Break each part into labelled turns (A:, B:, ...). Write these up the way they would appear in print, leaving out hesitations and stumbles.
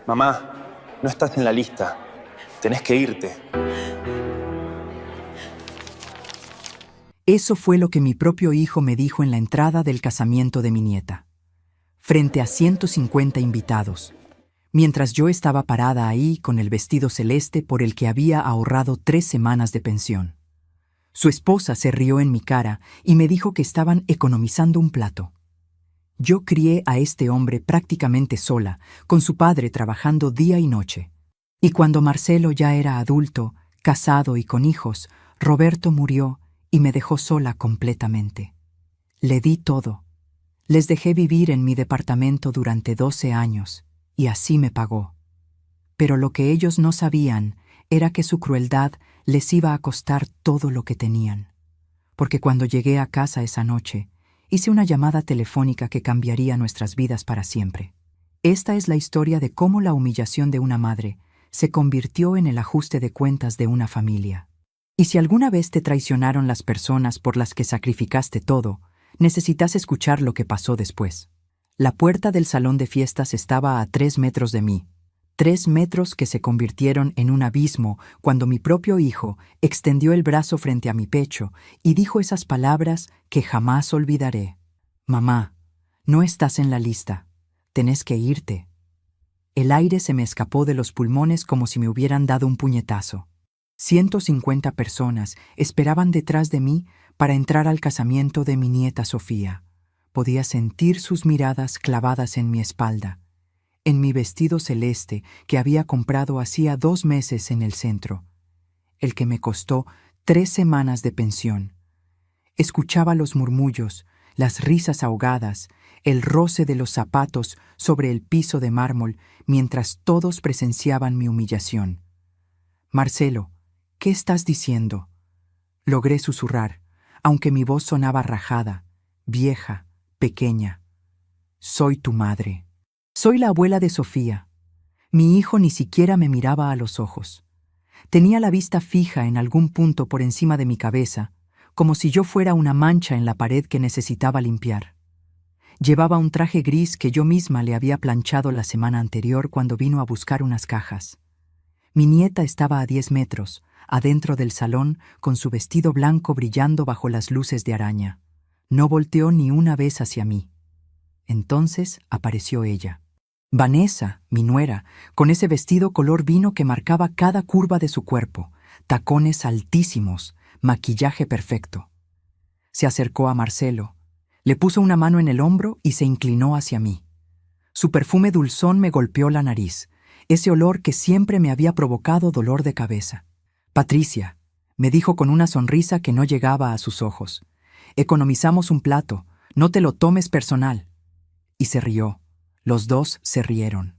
A: Mamá, no estás en la lista. Tenés que irte.
B: Eso fue lo que mi propio hijo me dijo en la entrada del casamiento de mi nieta, frente a 150 invitados, mientras yo estaba parada ahí con el vestido celeste por el que había ahorrado 3 semanas de pensión. Su esposa se rió en mi cara y me dijo que estaban economizando un plato. Yo crié a este hombre prácticamente sola, con su padre trabajando día y noche. Y cuando Marcelo ya era adulto, casado y con hijos, Roberto murió y me dejó sola completamente. Le di todo. Les dejé vivir en mi departamento durante 12 años, y así me pagó. Pero lo que ellos no sabían era que su crueldad les iba a costar todo lo que tenían. Porque cuando llegué a casa esa noche, hice una llamada telefónica que cambiaría nuestras vidas para siempre. Esta es la historia de cómo la humillación de una madre se convirtió en el ajuste de cuentas de una familia. Y si alguna vez te traicionaron las personas por las que sacrificaste todo, necesitas escuchar lo que pasó después. La puerta del salón de fiestas estaba a 3 metros de mí. 3 metros que se convirtieron en un abismo cuando mi propio hijo extendió el brazo frente a mi pecho y dijo esas palabras que jamás olvidaré. Mamá, no estás en la lista. Tenés que irte. El aire se me escapó de los pulmones como si me hubieran dado un puñetazo. 150 personas esperaban detrás de mí para entrar al casamiento de mi nieta Sofía. Podía sentir sus miradas clavadas en mi espalda, en mi vestido celeste que había comprado hacía 2 meses en el centro, el que me costó 3 semanas de pensión. Escuchaba los murmullos, las risas ahogadas, el roce de los zapatos sobre el piso de mármol mientras todos presenciaban mi humillación. Marcelo, ¿qué estás diciendo? Logré susurrar, aunque mi voz sonaba rajada, vieja, pequeña. Soy tu madre. Soy la abuela de Sofía. Mi hijo ni siquiera me miraba a los ojos. Tenía la vista fija en algún punto por encima de mi cabeza, como si yo fuera una mancha en la pared que necesitaba limpiar. Llevaba un traje gris que yo misma le había planchado la semana anterior cuando vino a buscar unas cajas. Mi nieta estaba a 10 metros, adentro del salón, con su vestido blanco brillando bajo las luces de araña. No volteó ni una vez hacia mí. Entonces apareció ella. Vanessa, mi nuera, con ese vestido color vino que marcaba cada curva de su cuerpo, tacones altísimos, maquillaje perfecto. Se acercó a Marcelo, le puso una mano en el hombro y se inclinó hacia mí. Su perfume dulzón me golpeó la nariz, ese olor que siempre me había provocado dolor de cabeza. Patricia, me dijo con una sonrisa que no llegaba a sus ojos. Economizamos un plato, no te lo tomes personal. Y se rió. Los dos se rieron.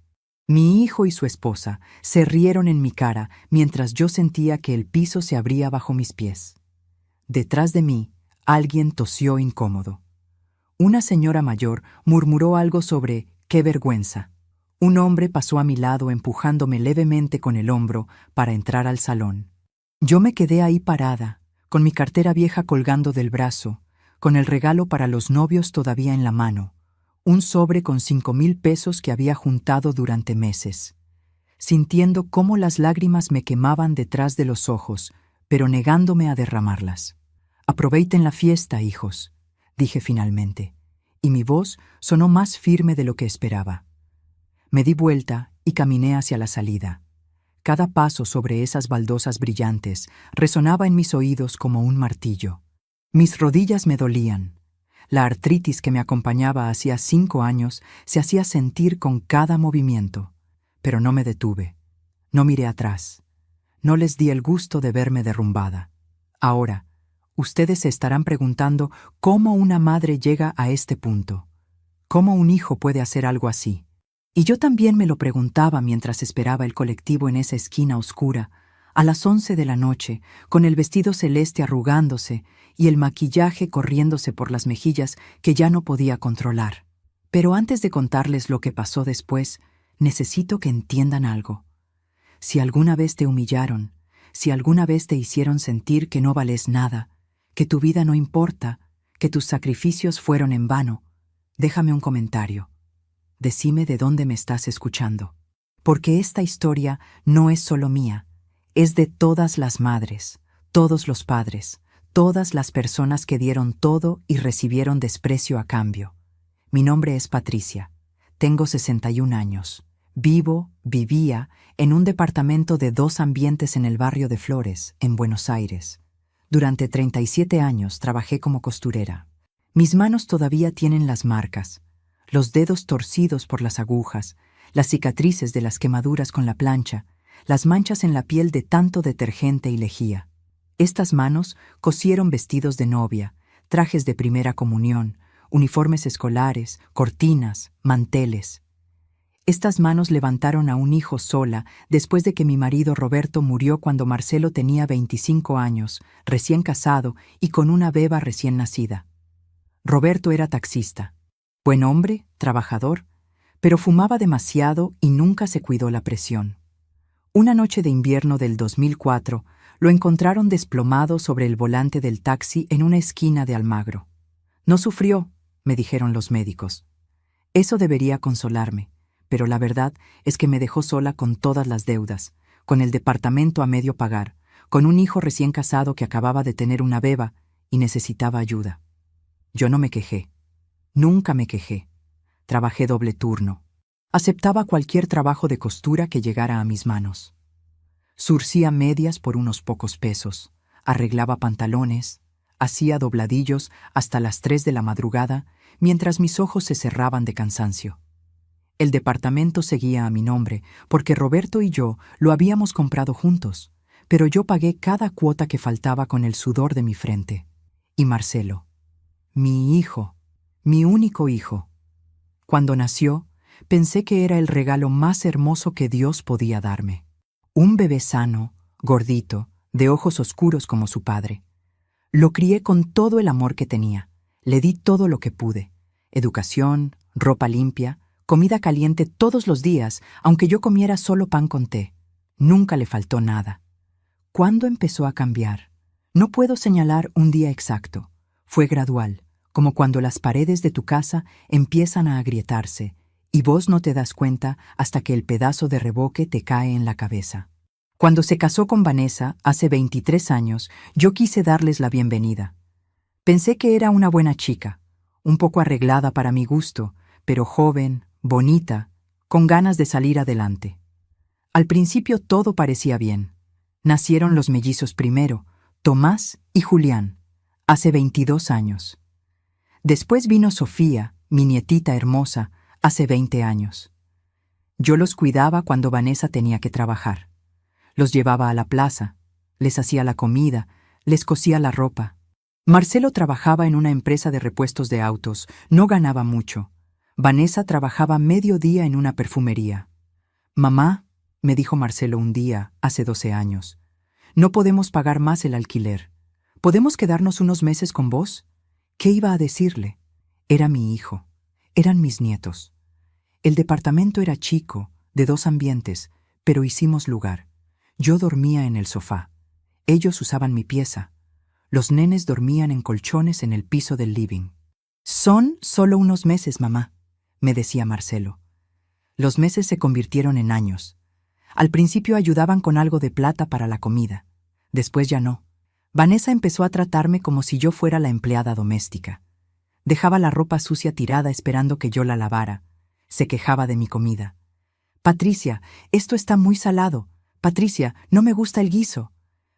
B: Mi hijo y su esposa se rieron en mi cara mientras yo sentía que el piso se abría bajo mis pies. Detrás de mí, alguien tosió incómodo. Una señora mayor murmuró algo sobre «qué vergüenza». Un hombre pasó a mi lado empujándome levemente con el hombro para entrar al salón. Yo me quedé ahí parada, con mi cartera vieja colgando del brazo, con el regalo para los novios todavía en la mano, un sobre con 5,000 pesos que había juntado durante meses, sintiendo cómo las lágrimas me quemaban detrás de los ojos, pero negándome a derramarlas. «Aproveiten la fiesta, hijos», dije finalmente, y mi voz sonó más firme de lo que esperaba. Me di vuelta y caminé hacia la salida. Cada paso sobre esas baldosas brillantes resonaba en mis oídos como un martillo. Mis rodillas me dolían. La artritis que me acompañaba hacía 5 años se hacía sentir con cada movimiento. Pero no me detuve. No miré atrás. No les di el gusto de verme derrumbada. Ahora, ustedes se estarán preguntando cómo una madre llega a este punto. ¿Cómo un hijo puede hacer algo así? Y yo también me lo preguntaba mientras esperaba el colectivo en esa esquina oscura, a las 11 de la noche, con el vestido celeste arrugándose y el maquillaje corriéndose por las mejillas que ya no podía controlar. Pero antes de contarles lo que pasó después, necesito que entiendan algo. Si alguna vez te humillaron, si alguna vez te hicieron sentir que no vales nada, que tu vida no importa, que tus sacrificios fueron en vano, déjame un comentario. Decime de dónde me estás escuchando. porque esta historia no es solo mía, es de todas las madres, todos los padres, todas las personas que dieron todo y recibieron desprecio a cambio. Mi nombre es Patricia, tengo 61 años, vivía en un departamento de 2 ambientes en el barrio de Flores, en Buenos Aires. Durante 37 años trabajé como costurera. Mis manos todavía tienen las marcas, los dedos torcidos por las agujas, las cicatrices de las quemaduras con la plancha, las manchas en la piel de tanto detergente y lejía. Estas manos cosieron vestidos de novia, trajes de primera comunión, uniformes escolares, cortinas, manteles. Estas manos levantaron a un hijo sola después de que mi marido Roberto murió cuando Marcelo tenía 25 años, recién casado y con una beba recién nacida. Roberto era taxista. Buen hombre, trabajador, pero fumaba demasiado y nunca se cuidó la presión. Una noche de invierno del 2004, lo encontraron desplomado sobre el volante del taxi en una esquina de Almagro. No sufrió, me dijeron los médicos. Eso debería consolarme, pero la verdad es que me dejó sola con todas las deudas, con el departamento a medio pagar, con un hijo recién casado que acababa de tener una beba y necesitaba ayuda. Yo no me quejé. Nunca me quejé. Trabajé doble turno. Aceptaba cualquier trabajo de costura que llegara a mis manos. Zurcía medias por unos pocos pesos, arreglaba pantalones, hacía dobladillos hasta las 3 de la madrugada mientras mis ojos se cerraban de cansancio. El departamento seguía a mi nombre porque Roberto y yo lo habíamos comprado juntos, pero yo pagué cada cuota que faltaba con el sudor de mi frente. Y Marcelo, mi hijo, mi único hijo. Cuando nació, pensé que era el regalo más hermoso que Dios podía darme. Un bebé sano, gordito, de ojos oscuros como su padre. Lo crié con todo el amor que tenía. Le di todo lo que pude. Educación, ropa limpia, comida caliente todos los días, aunque yo comiera solo pan con té. Nunca le faltó nada. ¿Cuándo empezó a cambiar? No puedo señalar un día exacto. Fue gradual, como cuando las paredes de tu casa empiezan a agrietarse y vos no te das cuenta hasta que el pedazo de revoque te cae en la cabeza. Cuando se casó con Vanessa, hace 23 años, yo quise darles la bienvenida. Pensé que era una buena chica, un poco arreglada para mi gusto, pero joven, bonita, con ganas de salir adelante. Al principio todo parecía bien. Nacieron los mellizos primero, Tomás y Julián, hace 22 años. Después vino Sofía, mi nietita hermosa, hace 20 años. Yo los cuidaba cuando Vanessa tenía que trabajar. Los llevaba a la plaza, les hacía la comida, les cosía la ropa. Marcelo trabajaba en una empresa de repuestos de autos, no ganaba mucho. Vanessa trabajaba medio día en una perfumería. «Mamá», me dijo Marcelo un día, hace 12 años, «no podemos pagar más el alquiler. ¿Podemos quedarnos unos meses con vos?» ¿Qué iba a decirle? Era mi hijo. Eran mis nietos. El departamento era chico, de 2 ambientes, pero hicimos lugar. Yo dormía en el sofá. Ellos usaban mi pieza. Los nenes dormían en colchones en el piso del living. «Son solo unos meses, mamá», me decía Marcelo. Los meses se convirtieron en años. Al principio ayudaban con algo de plata para la comida. Después ya no. Vanessa empezó a tratarme como si yo fuera la empleada doméstica. Dejaba la ropa sucia tirada esperando que yo la lavara. Se quejaba de mi comida. «Patricia, esto está muy salado. Patricia, no me gusta el guiso.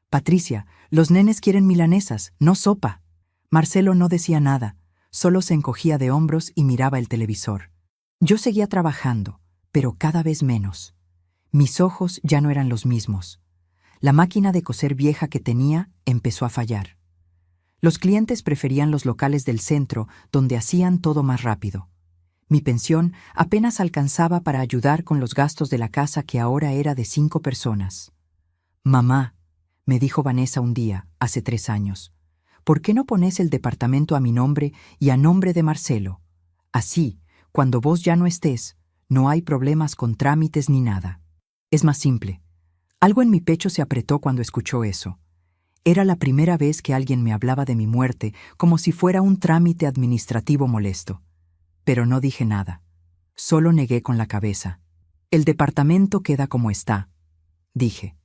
B: Patricia, los nenes quieren milanesas, no sopa». Marcelo no decía nada, solo se encogía de hombros y miraba el televisor. Yo seguía trabajando, pero cada vez menos. Mis ojos ya no eran los mismos. La máquina de coser vieja que tenía empezó a fallar. Los clientes preferían los locales del centro, donde hacían todo más rápido. Mi pensión apenas alcanzaba para ayudar con los gastos de la casa que ahora era de 5 personas. «Mamá», me dijo Vanessa un día, hace 3 años, «¿por qué no pones el departamento a mi nombre y a nombre de Marcelo? Así, cuando vos ya no estés, no hay problemas con trámites ni nada. Es más simple». Algo en mi pecho se apretó cuando escuchó eso. Era la primera vez que alguien me hablaba de mi muerte como si fuera un trámite administrativo molesto. Pero no dije nada. Solo negué con la cabeza. El departamento queda como está, dije.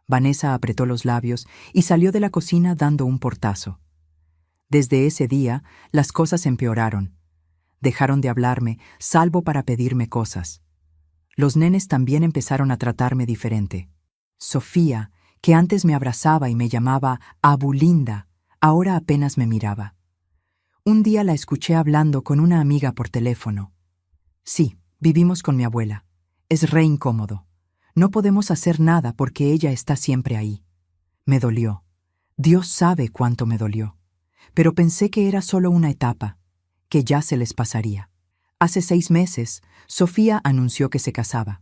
B: Vanessa apretó los labios y salió de la cocina dando un portazo. Desde ese día, las cosas empeoraron. Dejaron de hablarme, salvo para pedirme cosas. Los nenes también empezaron a tratarme diferente. Sofía, que antes me abrazaba y me llamaba Abulinda, ahora apenas me miraba. Un día la escuché hablando con una amiga por teléfono. Sí, vivimos con mi abuela. Es re incómodo. No podemos hacer nada porque ella está siempre ahí. Me dolió. Dios sabe cuánto me dolió. Pero pensé que era solo una etapa, que ya se les pasaría. Hace 6 meses, Sofía anunció que se casaba.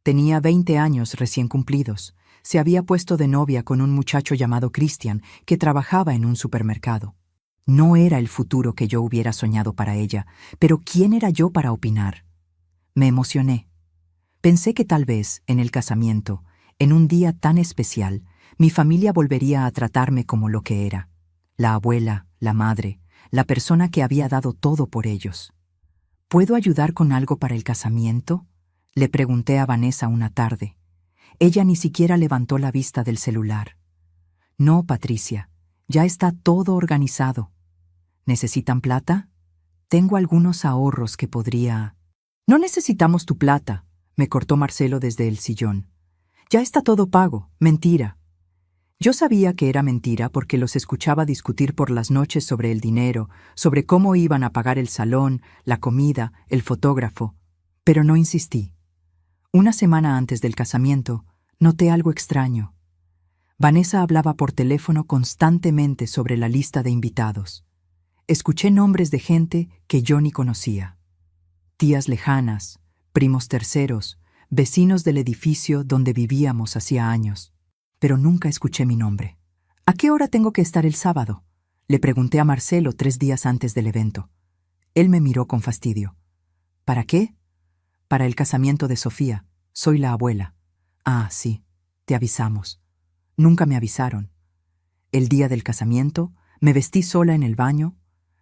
B: Tenía 20 años recién cumplidos. Se había puesto de novia con un muchacho llamado Cristian que trabajaba en un supermercado. No era el futuro que yo hubiera soñado para ella, pero ¿quién era yo para opinar? Me emocioné. Pensé que tal vez, en el casamiento, en un día tan especial, mi familia volvería a tratarme como lo que era. La abuela, la madre, la persona que había dado todo por ellos. ¿Puedo ayudar con algo para el casamiento?, le pregunté a Vanessa una tarde. Ella ni siquiera levantó la vista del celular. No, Patricia, ya está todo organizado. ¿Necesitan plata? Tengo algunos ahorros que podría... No necesitamos tu plata, me cortó Marcelo desde el sillón. Ya está todo pago, mentira. Yo sabía que era mentira porque los escuchaba discutir por las noches sobre el dinero, sobre cómo iban a pagar el salón, la comida, el fotógrafo, pero no insistí. Una semana antes del casamiento, noté algo extraño. Vanessa hablaba por teléfono constantemente sobre la lista de invitados. Escuché nombres de gente que yo ni conocía. Tías lejanas, primos terceros, vecinos del edificio donde vivíamos hacía años. Pero nunca escuché mi nombre. ¿A qué hora tengo que estar el sábado?, le pregunté a Marcelo 3 días antes del evento. Él me miró con fastidio. ¿Para qué? Para el casamiento de Sofía. Soy la abuela. Ah, sí, te avisamos. Nunca me avisaron. El día del casamiento, me vestí sola en el baño,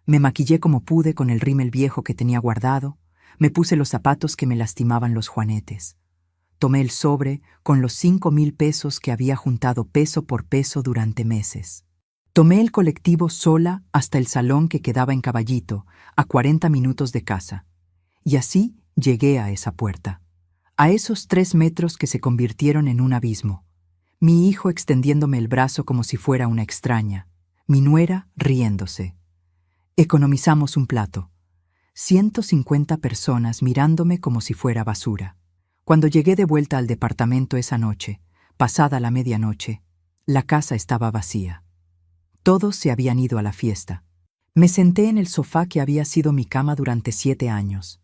B: me maquillé como pude con el rímel viejo que tenía guardado, me puse los zapatos que me lastimaban los juanetes. Tomé el sobre con los 5,000 pesos que había juntado peso por peso durante meses. Tomé el colectivo sola hasta el salón que quedaba en Caballito, a 40 minutos de casa. Y así llegué a esa puerta. A esos 3 metros que se convirtieron en un abismo. Mi hijo extendiéndome el brazo como si fuera una extraña. Mi nuera riéndose. Economizamos un plato. 150 personas mirándome como si fuera basura. Cuando llegué de vuelta al departamento esa noche, pasada la medianoche, la casa estaba vacía. Todos se habían ido a la fiesta. Me senté en el sofá que había sido mi cama durante 7 años.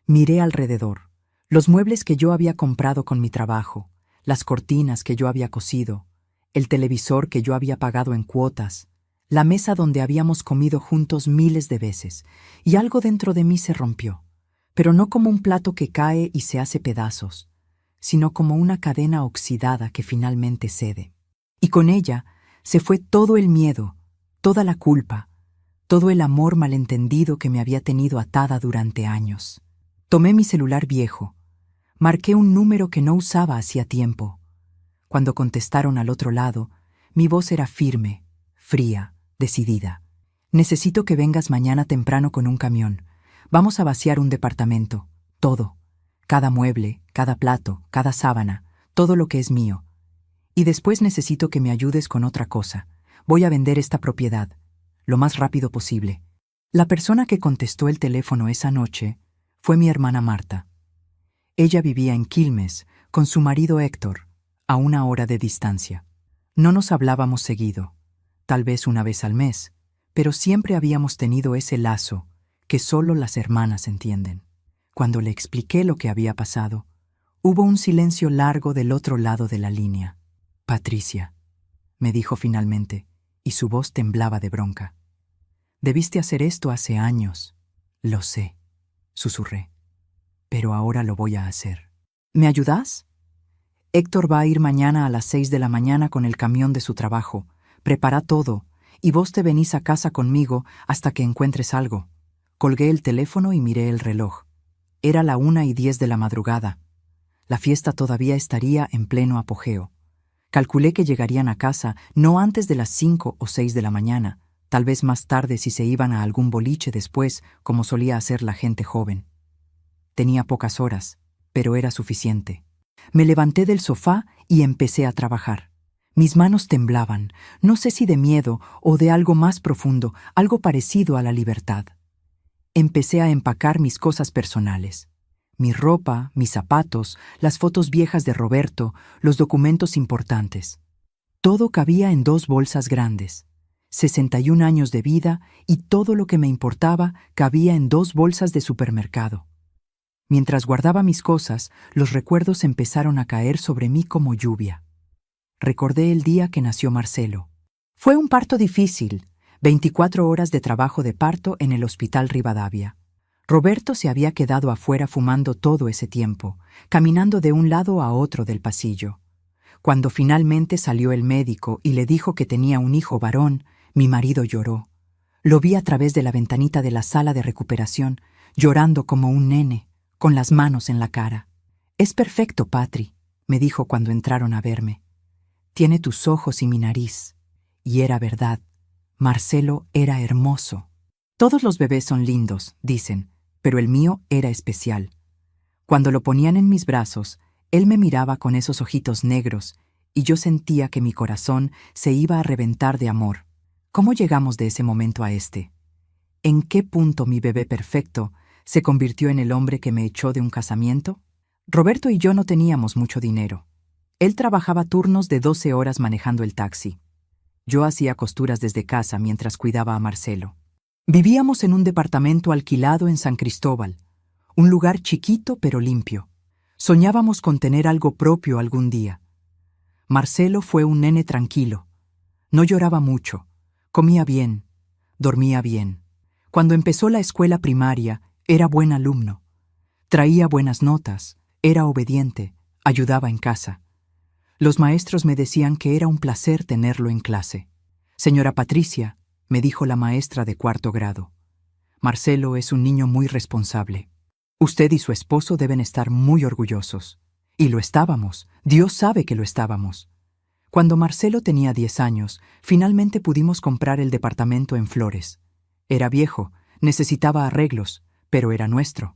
B: Miré alrededor, los muebles que yo había comprado con mi trabajo, las cortinas que yo había cosido, el televisor que yo había pagado en cuotas, la mesa donde habíamos comido juntos miles de veces, y algo dentro de mí se rompió. Pero no como un plato que cae y se hace pedazos, sino como una cadena oxidada que finalmente cede. Y con ella se fue todo el miedo, toda la culpa, todo el amor malentendido que me había tenido atada durante años. Tomé mi celular viejo, marqué un número que no usaba hacía tiempo. Cuando contestaron al otro lado, mi voz era firme, fría, decidida. Necesito que vengas mañana temprano con un camión. Vamos a vaciar un departamento, todo, cada mueble, cada plato, cada sábana, todo lo que es mío. Y después necesito que me ayudes con otra cosa. Voy a vender esta propiedad, lo más rápido posible. La persona que contestó el teléfono esa noche fue mi hermana Marta. Ella vivía en Quilmes con su marido Héctor, a 1 hora de distancia. No nos hablábamos seguido, tal vez una vez al mes, pero siempre habíamos tenido ese lazo que solo las hermanas entienden. Cuando le expliqué lo que había pasado, hubo un silencio largo del otro lado de la línea. Patricia, me dijo finalmente, y su voz temblaba de bronca. Debiste hacer esto hace años. Lo sé, susurré. Pero ahora lo voy a hacer. ¿Me ayudas? Héctor va a ir mañana a las 6 de la mañana con el camión de su trabajo. Prepara todo, y vos te venís a casa conmigo hasta que encuentres algo. Colgué el teléfono y miré el reloj. Era la 1:10 de la madrugada. La fiesta todavía estaría en pleno apogeo. Calculé que llegarían a casa no antes de las 5 o 6 de la mañana, tal vez más tarde si se iban a algún boliche después, como solía hacer la gente joven. Tenía pocas horas, pero era suficiente. Me levanté del sofá y empecé a trabajar. Mis manos temblaban, no sé si de miedo o de algo más profundo, algo parecido a la libertad. Empecé a empacar mis cosas personales. Mi ropa, mis zapatos, las fotos viejas de Roberto, los documentos importantes. Todo cabía en 2 bolsas grandes. 61 años de vida y todo lo que me importaba cabía en 2 bolsas de supermercado. Mientras guardaba mis cosas, los recuerdos empezaron a caer sobre mí como lluvia. Recordé el día que nació Marcelo. Fue un parto difícil, 24 horas de trabajo de parto en el Hospital Rivadavia. Roberto se había quedado afuera fumando todo ese tiempo, caminando de un lado a otro del pasillo. Cuando finalmente salió el médico y le dijo que tenía un hijo varón, mi marido lloró. Lo vi a través de la ventanita de la sala de recuperación, llorando como un nene, con las manos en la cara. «Es perfecto, Patri», me dijo cuando entraron a verme. «Tiene tus ojos y mi nariz». Y era verdad. Marcelo era hermoso. Todos los bebés son lindos, dicen, pero el mío era especial. Cuando lo ponían en mis brazos, él me miraba con esos ojitos negros y yo sentía que mi corazón se iba a reventar de amor. ¿Cómo llegamos de ese momento a este? ¿En qué punto mi bebé perfecto se convirtió en el hombre que me echó de un casamiento? Roberto y yo no teníamos mucho dinero. Él trabajaba turnos de 12 horas manejando el taxi. Yo hacía costuras desde casa mientras cuidaba a Marcelo. Vivíamos en un departamento alquilado en San Cristóbal, un lugar chiquito pero limpio. Soñábamos con tener algo propio algún día. Marcelo fue un nene tranquilo. No lloraba mucho, comía bien, dormía bien. Cuando empezó la escuela primaria, era buen alumno. Traía buenas notas, era obediente, ayudaba en casa. Los maestros me decían que era un placer tenerlo en clase. «Señora Patricia», me dijo la maestra de 4º grado, «Marcelo es un niño muy responsable. Usted y su esposo deben estar muy orgullosos». Y lo estábamos, Dios sabe que lo estábamos. Cuando Marcelo tenía 10 años, finalmente pudimos comprar el departamento en Flores. Era viejo, necesitaba arreglos, pero era nuestro.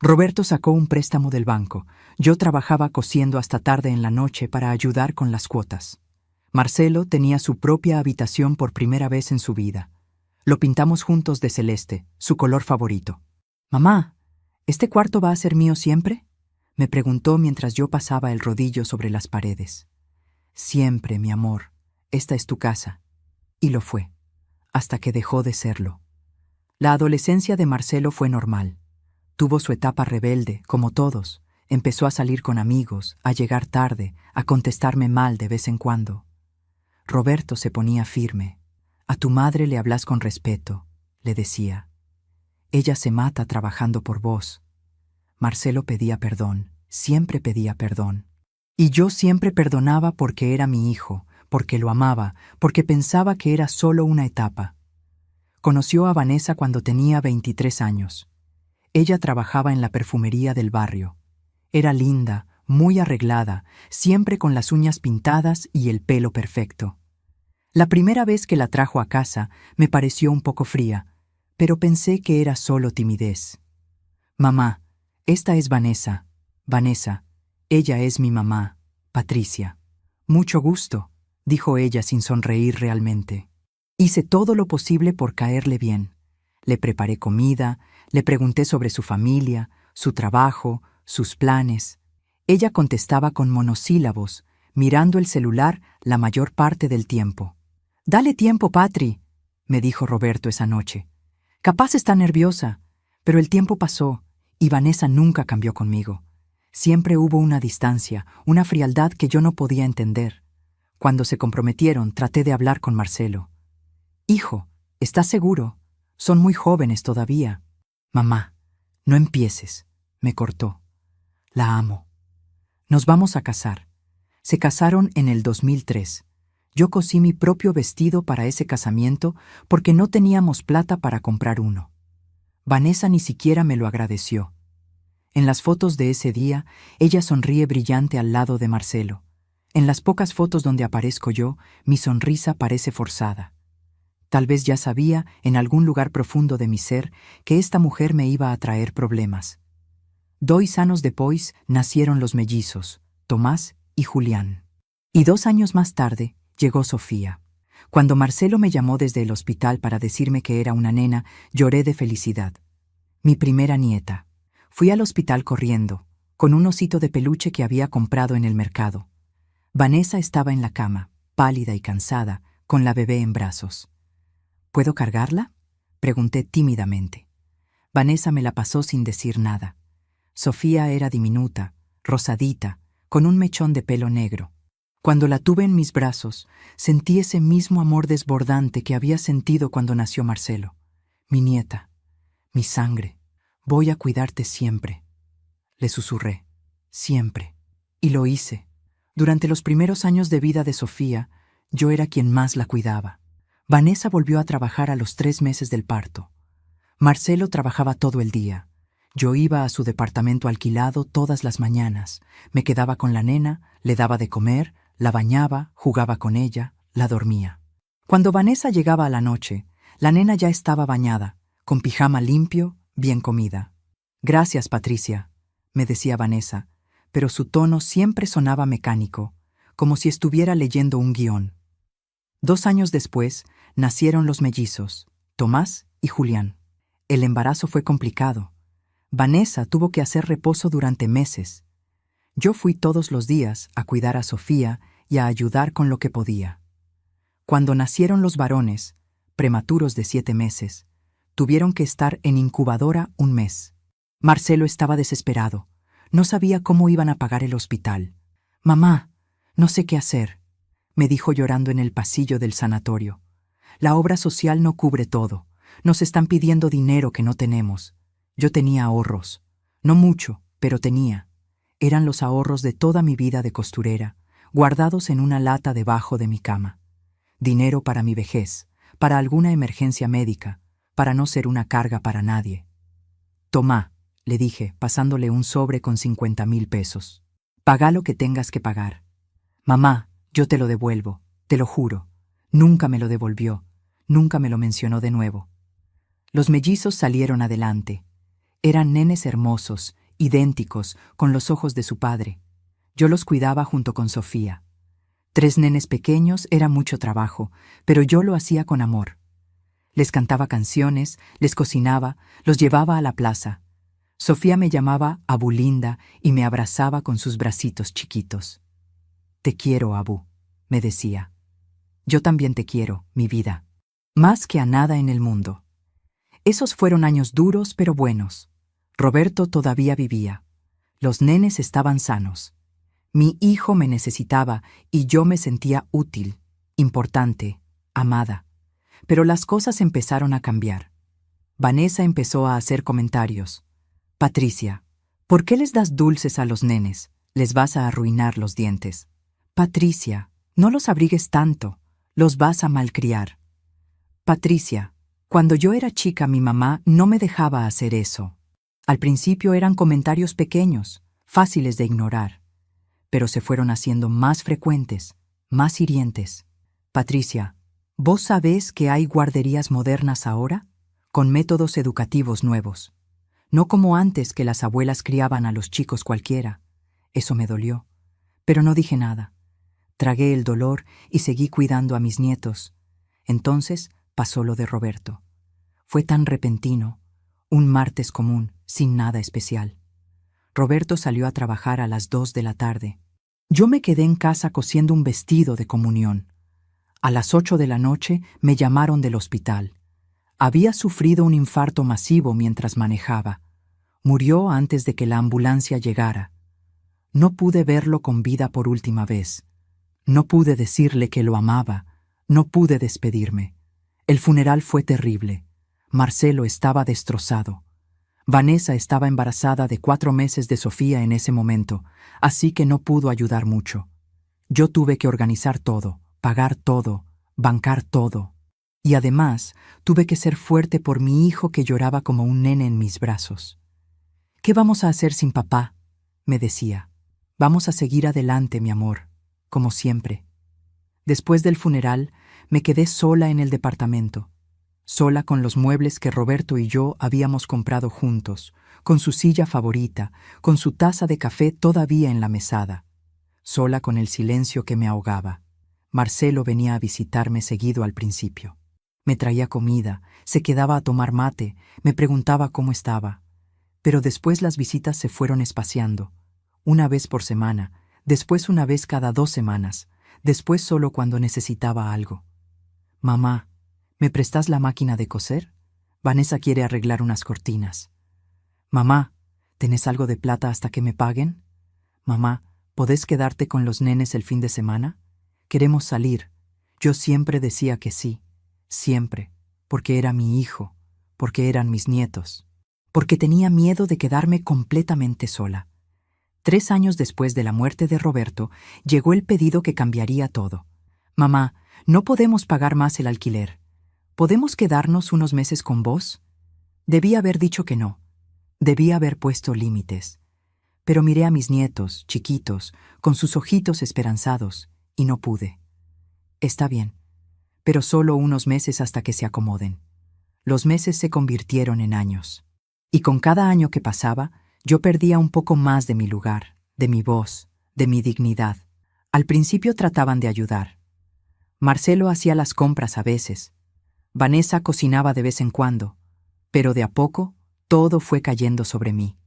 B: Roberto sacó un préstamo del banco. Yo trabajaba cosiendo hasta tarde en la noche para ayudar con las cuotas. Marcelo tenía su propia habitación por primera vez en su vida. Lo pintamos juntos de celeste, su color favorito. «Mamá, ¿este cuarto va a ser mío siempre?», me preguntó mientras yo pasaba el rodillo sobre las paredes. «Siempre, mi amor, esta es tu casa». Y lo fue, hasta que dejó de serlo. La adolescencia de Marcelo fue normal. Tuvo su etapa rebelde, como todos. Empezó a salir con amigos, a llegar tarde, a contestarme mal de vez en cuando. Roberto se ponía firme. «A tu madre le hablas con respeto», le decía. «Ella se mata trabajando por vos». Marcelo pedía perdón, siempre pedía perdón. Y yo siempre perdonaba porque era mi hijo, porque lo amaba, porque pensaba que era solo una etapa. Conoció a Vanessa cuando tenía 23 años. Ella trabajaba en la perfumería del barrio. Era linda, muy arreglada, siempre con las uñas pintadas y el pelo perfecto. La primera vez que la trajo a casa me pareció un poco fría, pero pensé que era solo timidez. «Mamá, esta es Vanessa. Vanessa, ella es mi mamá, Patricia». «Mucho gusto», dijo ella sin sonreír realmente. Hice todo lo posible por caerle bien. Le preparé comida, le pregunté sobre su familia, su trabajo, sus planes. Ella contestaba con monosílabos, mirando el celular la mayor parte del tiempo. «Dale tiempo, Patri», me dijo Roberto esa noche. «Capaz está nerviosa», pero el tiempo pasó y Vanessa nunca cambió conmigo. Siempre hubo una distancia, una frialdad que yo no podía entender. Cuando se comprometieron, traté de hablar con Marcelo. «Hijo, ¿estás seguro? Son muy jóvenes todavía». «Mamá, no empieces», me cortó. «La amo. Nos vamos a casar». Se casaron en el 2003. Yo cosí mi propio vestido para ese casamiento porque no teníamos plata para comprar uno. Vanessa ni siquiera me lo agradeció. En las fotos de ese día, ella sonríe brillante al lado de Marcelo. En las pocas fotos donde aparezco yo, mi sonrisa parece forzada. Tal vez ya sabía, en algún lugar profundo de mi ser, que esta mujer me iba a traer problemas. 2 años después nacieron los mellizos, Tomás y Julián. Y 2 años más tarde llegó Sofía. Cuando Marcelo me llamó desde el hospital para decirme que era una nena, lloré de felicidad. Mi primera nieta. Fui al hospital corriendo, con un osito de peluche que había comprado en el mercado. Vanessa estaba en la cama, pálida y cansada, con la bebé en brazos. ¿Puedo cargarla?, pregunté tímidamente. Vanessa me la pasó sin decir nada. Sofía era diminuta, rosadita, con un mechón de pelo negro. Cuando la tuve en mis brazos, sentí ese mismo amor desbordante que había sentido cuando nació Marcelo. Mi nieta, mi sangre, voy a cuidarte siempre. Le susurré, siempre. Y lo hice. Durante los primeros años de vida de Sofía, yo era quien más la cuidaba. Vanessa volvió a trabajar a los 3 meses del parto. Marcelo trabajaba todo el día. Yo iba a su departamento alquilado todas las mañanas. Me quedaba con la nena, le daba de comer, la bañaba, jugaba con ella, la dormía. Cuando Vanessa llegaba a la noche, la nena ya estaba bañada, con pijama limpio, bien comida. Gracias, Patricia, me decía Vanessa, pero su tono siempre sonaba mecánico, como si estuviera leyendo un guión. 2 años después, nacieron los mellizos, Tomás y Julián. El embarazo fue complicado. Vanessa tuvo que hacer reposo durante meses. Yo fui todos los días a cuidar a Sofía y a ayudar con lo que podía. Cuando nacieron los varones, prematuros de 7 meses, tuvieron que estar en incubadora 1 mes. Marcelo estaba desesperado. No sabía cómo iban a pagar el hospital. «Mamá, no sé qué hacer», me dijo llorando en el pasillo del sanatorio. «La obra social no cubre todo. Nos están pidiendo dinero que no tenemos». Yo tenía ahorros. No mucho, pero tenía. Eran los ahorros de toda mi vida de costurera, guardados en una lata debajo de mi cama. Dinero para mi vejez, para alguna emergencia médica, para no ser una carga para nadie. «Tomá», le dije, pasándole un sobre con 50,000 pesos. «Paga lo que tengas que pagar». «Mamá, yo te lo devuelvo, te lo juro». Nunca me lo devolvió, nunca me lo mencionó de nuevo. Los mellizos salieron adelante. Eran nenes hermosos, idénticos, con los ojos de su padre. Yo los cuidaba junto con Sofía. 3 nenes pequeños era mucho trabajo, pero yo lo hacía con amor. Les cantaba canciones, les cocinaba, los llevaba a la plaza. Sofía me llamaba Abu linda y me abrazaba con sus bracitos chiquitos. «Te quiero, Abu», me decía. «Yo también te quiero, mi vida. Más que a nada en el mundo». Esos fueron años duros pero buenos. Roberto todavía vivía. Los nenes estaban sanos. Mi hijo me necesitaba y yo me sentía útil, importante, amada. Pero las cosas empezaron a cambiar. Vanessa empezó a hacer comentarios. «Patricia, ¿por qué les das dulces a los nenes? Les vas a arruinar los dientes». «Patricia, no los abrigues tanto, los vas a malcriar». «Patricia, cuando yo era chica mi mamá no me dejaba hacer eso». Al principio eran comentarios pequeños, fáciles de ignorar, pero se fueron haciendo más frecuentes, más hirientes. «Patricia, ¿vos sabés que hay guarderías modernas ahora? Con métodos educativos nuevos. No como antes que las abuelas criaban a los chicos cualquiera». Eso me dolió, pero no dije nada. Tragué el dolor y seguí cuidando a mis nietos. Entonces pasó lo de Roberto. Fue tan repentino, un martes común, sin nada especial. Roberto salió a trabajar a las 2 de la tarde. Yo me quedé en casa cosiendo un vestido de comunión. A las 8 de la noche me llamaron del hospital. Había sufrido un infarto masivo mientras manejaba. Murió antes de que la ambulancia llegara. No pude verlo con vida por última vez. No pude decirle que lo amaba. No pude despedirme. El funeral fue terrible. Marcelo estaba destrozado. Vanessa estaba embarazada de 4 meses de Sofía en ese momento, así que no pudo ayudar mucho. Yo tuve que organizar todo, pagar todo, bancar todo. Y además, tuve que ser fuerte por mi hijo que lloraba como un nene en mis brazos. ¿Qué vamos a hacer sin papá?, me decía. Vamos a seguir adelante, mi amor, como siempre. Después del funeral, me quedé sola en el departamento, sola con los muebles que Roberto y yo habíamos comprado juntos, con su silla favorita, con su taza de café todavía en la mesada, sola con el silencio que me ahogaba. Marcelo venía a visitarme seguido al principio. Me traía comida, se quedaba a tomar mate, me preguntaba cómo estaba. Pero después las visitas se fueron espaciando, una vez por semana, después una vez cada 2 semanas, después solo cuando necesitaba algo. Mamá, ¿me prestas la máquina de coser? Vanessa quiere arreglar unas cortinas. Mamá, ¿tenés algo de plata hasta que me paguen? Mamá, ¿podés quedarte con los nenes el fin de semana? Queremos salir. Yo siempre decía que sí, siempre, porque era mi hijo, porque eran mis nietos, porque tenía miedo de quedarme completamente sola. 3 años después de la muerte de Roberto, llegó el pedido que cambiaría todo. Mamá, no podemos pagar más el alquiler. ¿Podemos quedarnos unos meses con vos? Debí haber dicho que no. Debí haber puesto límites. Pero miré a mis nietos, chiquitos, con sus ojitos esperanzados, y no pude. Está bien, pero solo unos meses hasta que se acomoden. Los meses se convirtieron en años. Y con cada año que pasaba, yo perdía un poco más de mi lugar, de mi voz, de mi dignidad. Al principio trataban de ayudar. Marcelo hacía las compras a veces. Vanessa cocinaba de vez en cuando. Pero de a poco, todo fue cayendo sobre mí.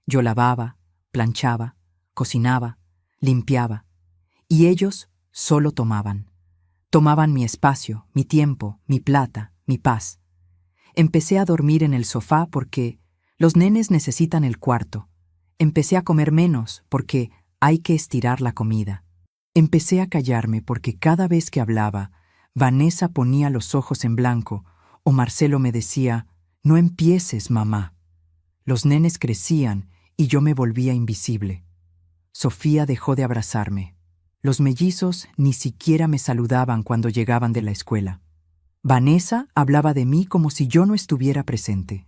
B: Yo lavaba, planchaba, cocinaba, limpiaba. Y ellos solo tomaban. Tomaban mi espacio, mi tiempo, mi plata, mi paz. Empecé a dormir en el sofá porque los nenes necesitan el cuarto. Empecé a comer menos porque hay que estirar la comida. Empecé a callarme porque cada vez que hablaba, Vanessa ponía los ojos en blanco o Marcelo me decía, «No empieces, mamá». Los nenes crecían y yo me volvía invisible. Sofía dejó de abrazarme. Los mellizos ni siquiera me saludaban cuando llegaban de la escuela. Vanessa hablaba de mí como si yo no estuviera presente.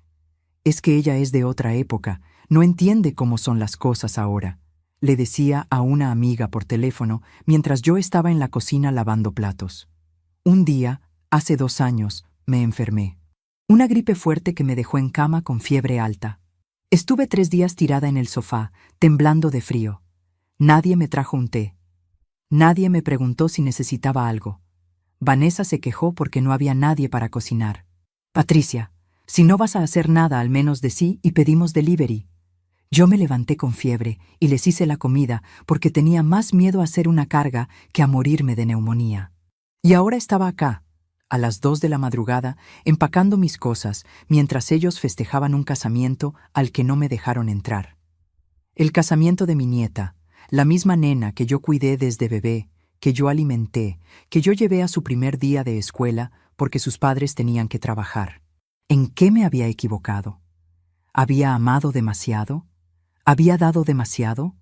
B: Es que ella es de otra época, no entiende cómo son las cosas ahora, le decía a una amiga por teléfono mientras yo estaba en la cocina lavando platos. Un día, hace 2 años, me enfermé. Una gripe fuerte que me dejó en cama con fiebre alta. Estuve 3 días tirada en el sofá, temblando de frío. Nadie me trajo un té. Nadie me preguntó si necesitaba algo. Vanessa se quejó porque no había nadie para cocinar. «Patricia, si no vas a hacer nada, al menos decí y pedimos delivery». Yo me levanté con fiebre y les hice la comida porque tenía más miedo a hacer una carga que a morirme de neumonía. Y ahora estaba acá, a las 2 de la madrugada, empacando mis cosas mientras ellos festejaban un casamiento al que no me dejaron entrar. El casamiento de mi nieta, la misma nena que yo cuidé desde bebé, que yo alimenté, que yo llevé a su primer día de escuela porque sus padres tenían que trabajar. ¿En qué me había equivocado? ¿Había amado demasiado? ¿Había dado demasiado?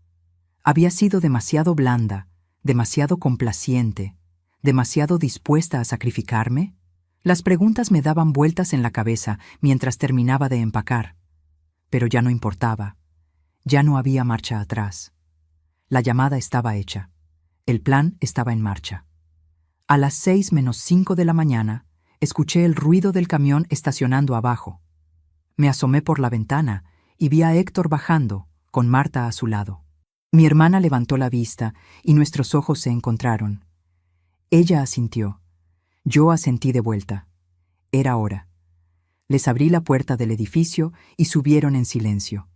B: ¿Había sido demasiado blanda, demasiado complaciente, demasiado dispuesta a sacrificarme? Las preguntas me daban vueltas en la cabeza mientras terminaba de empacar. Pero ya no importaba. Ya no había marcha atrás. La llamada estaba hecha. El plan estaba en marcha. A las 6 menos 5 de la mañana, escuché el ruido del camión estacionando abajo. Me asomé por la ventana y vi a Héctor bajando, con Marta a su lado. Mi hermana levantó la vista y nuestros ojos se encontraron. Ella asintió. Yo asentí de vuelta. Era hora. Les abrí la puerta del edificio y subieron en silencio.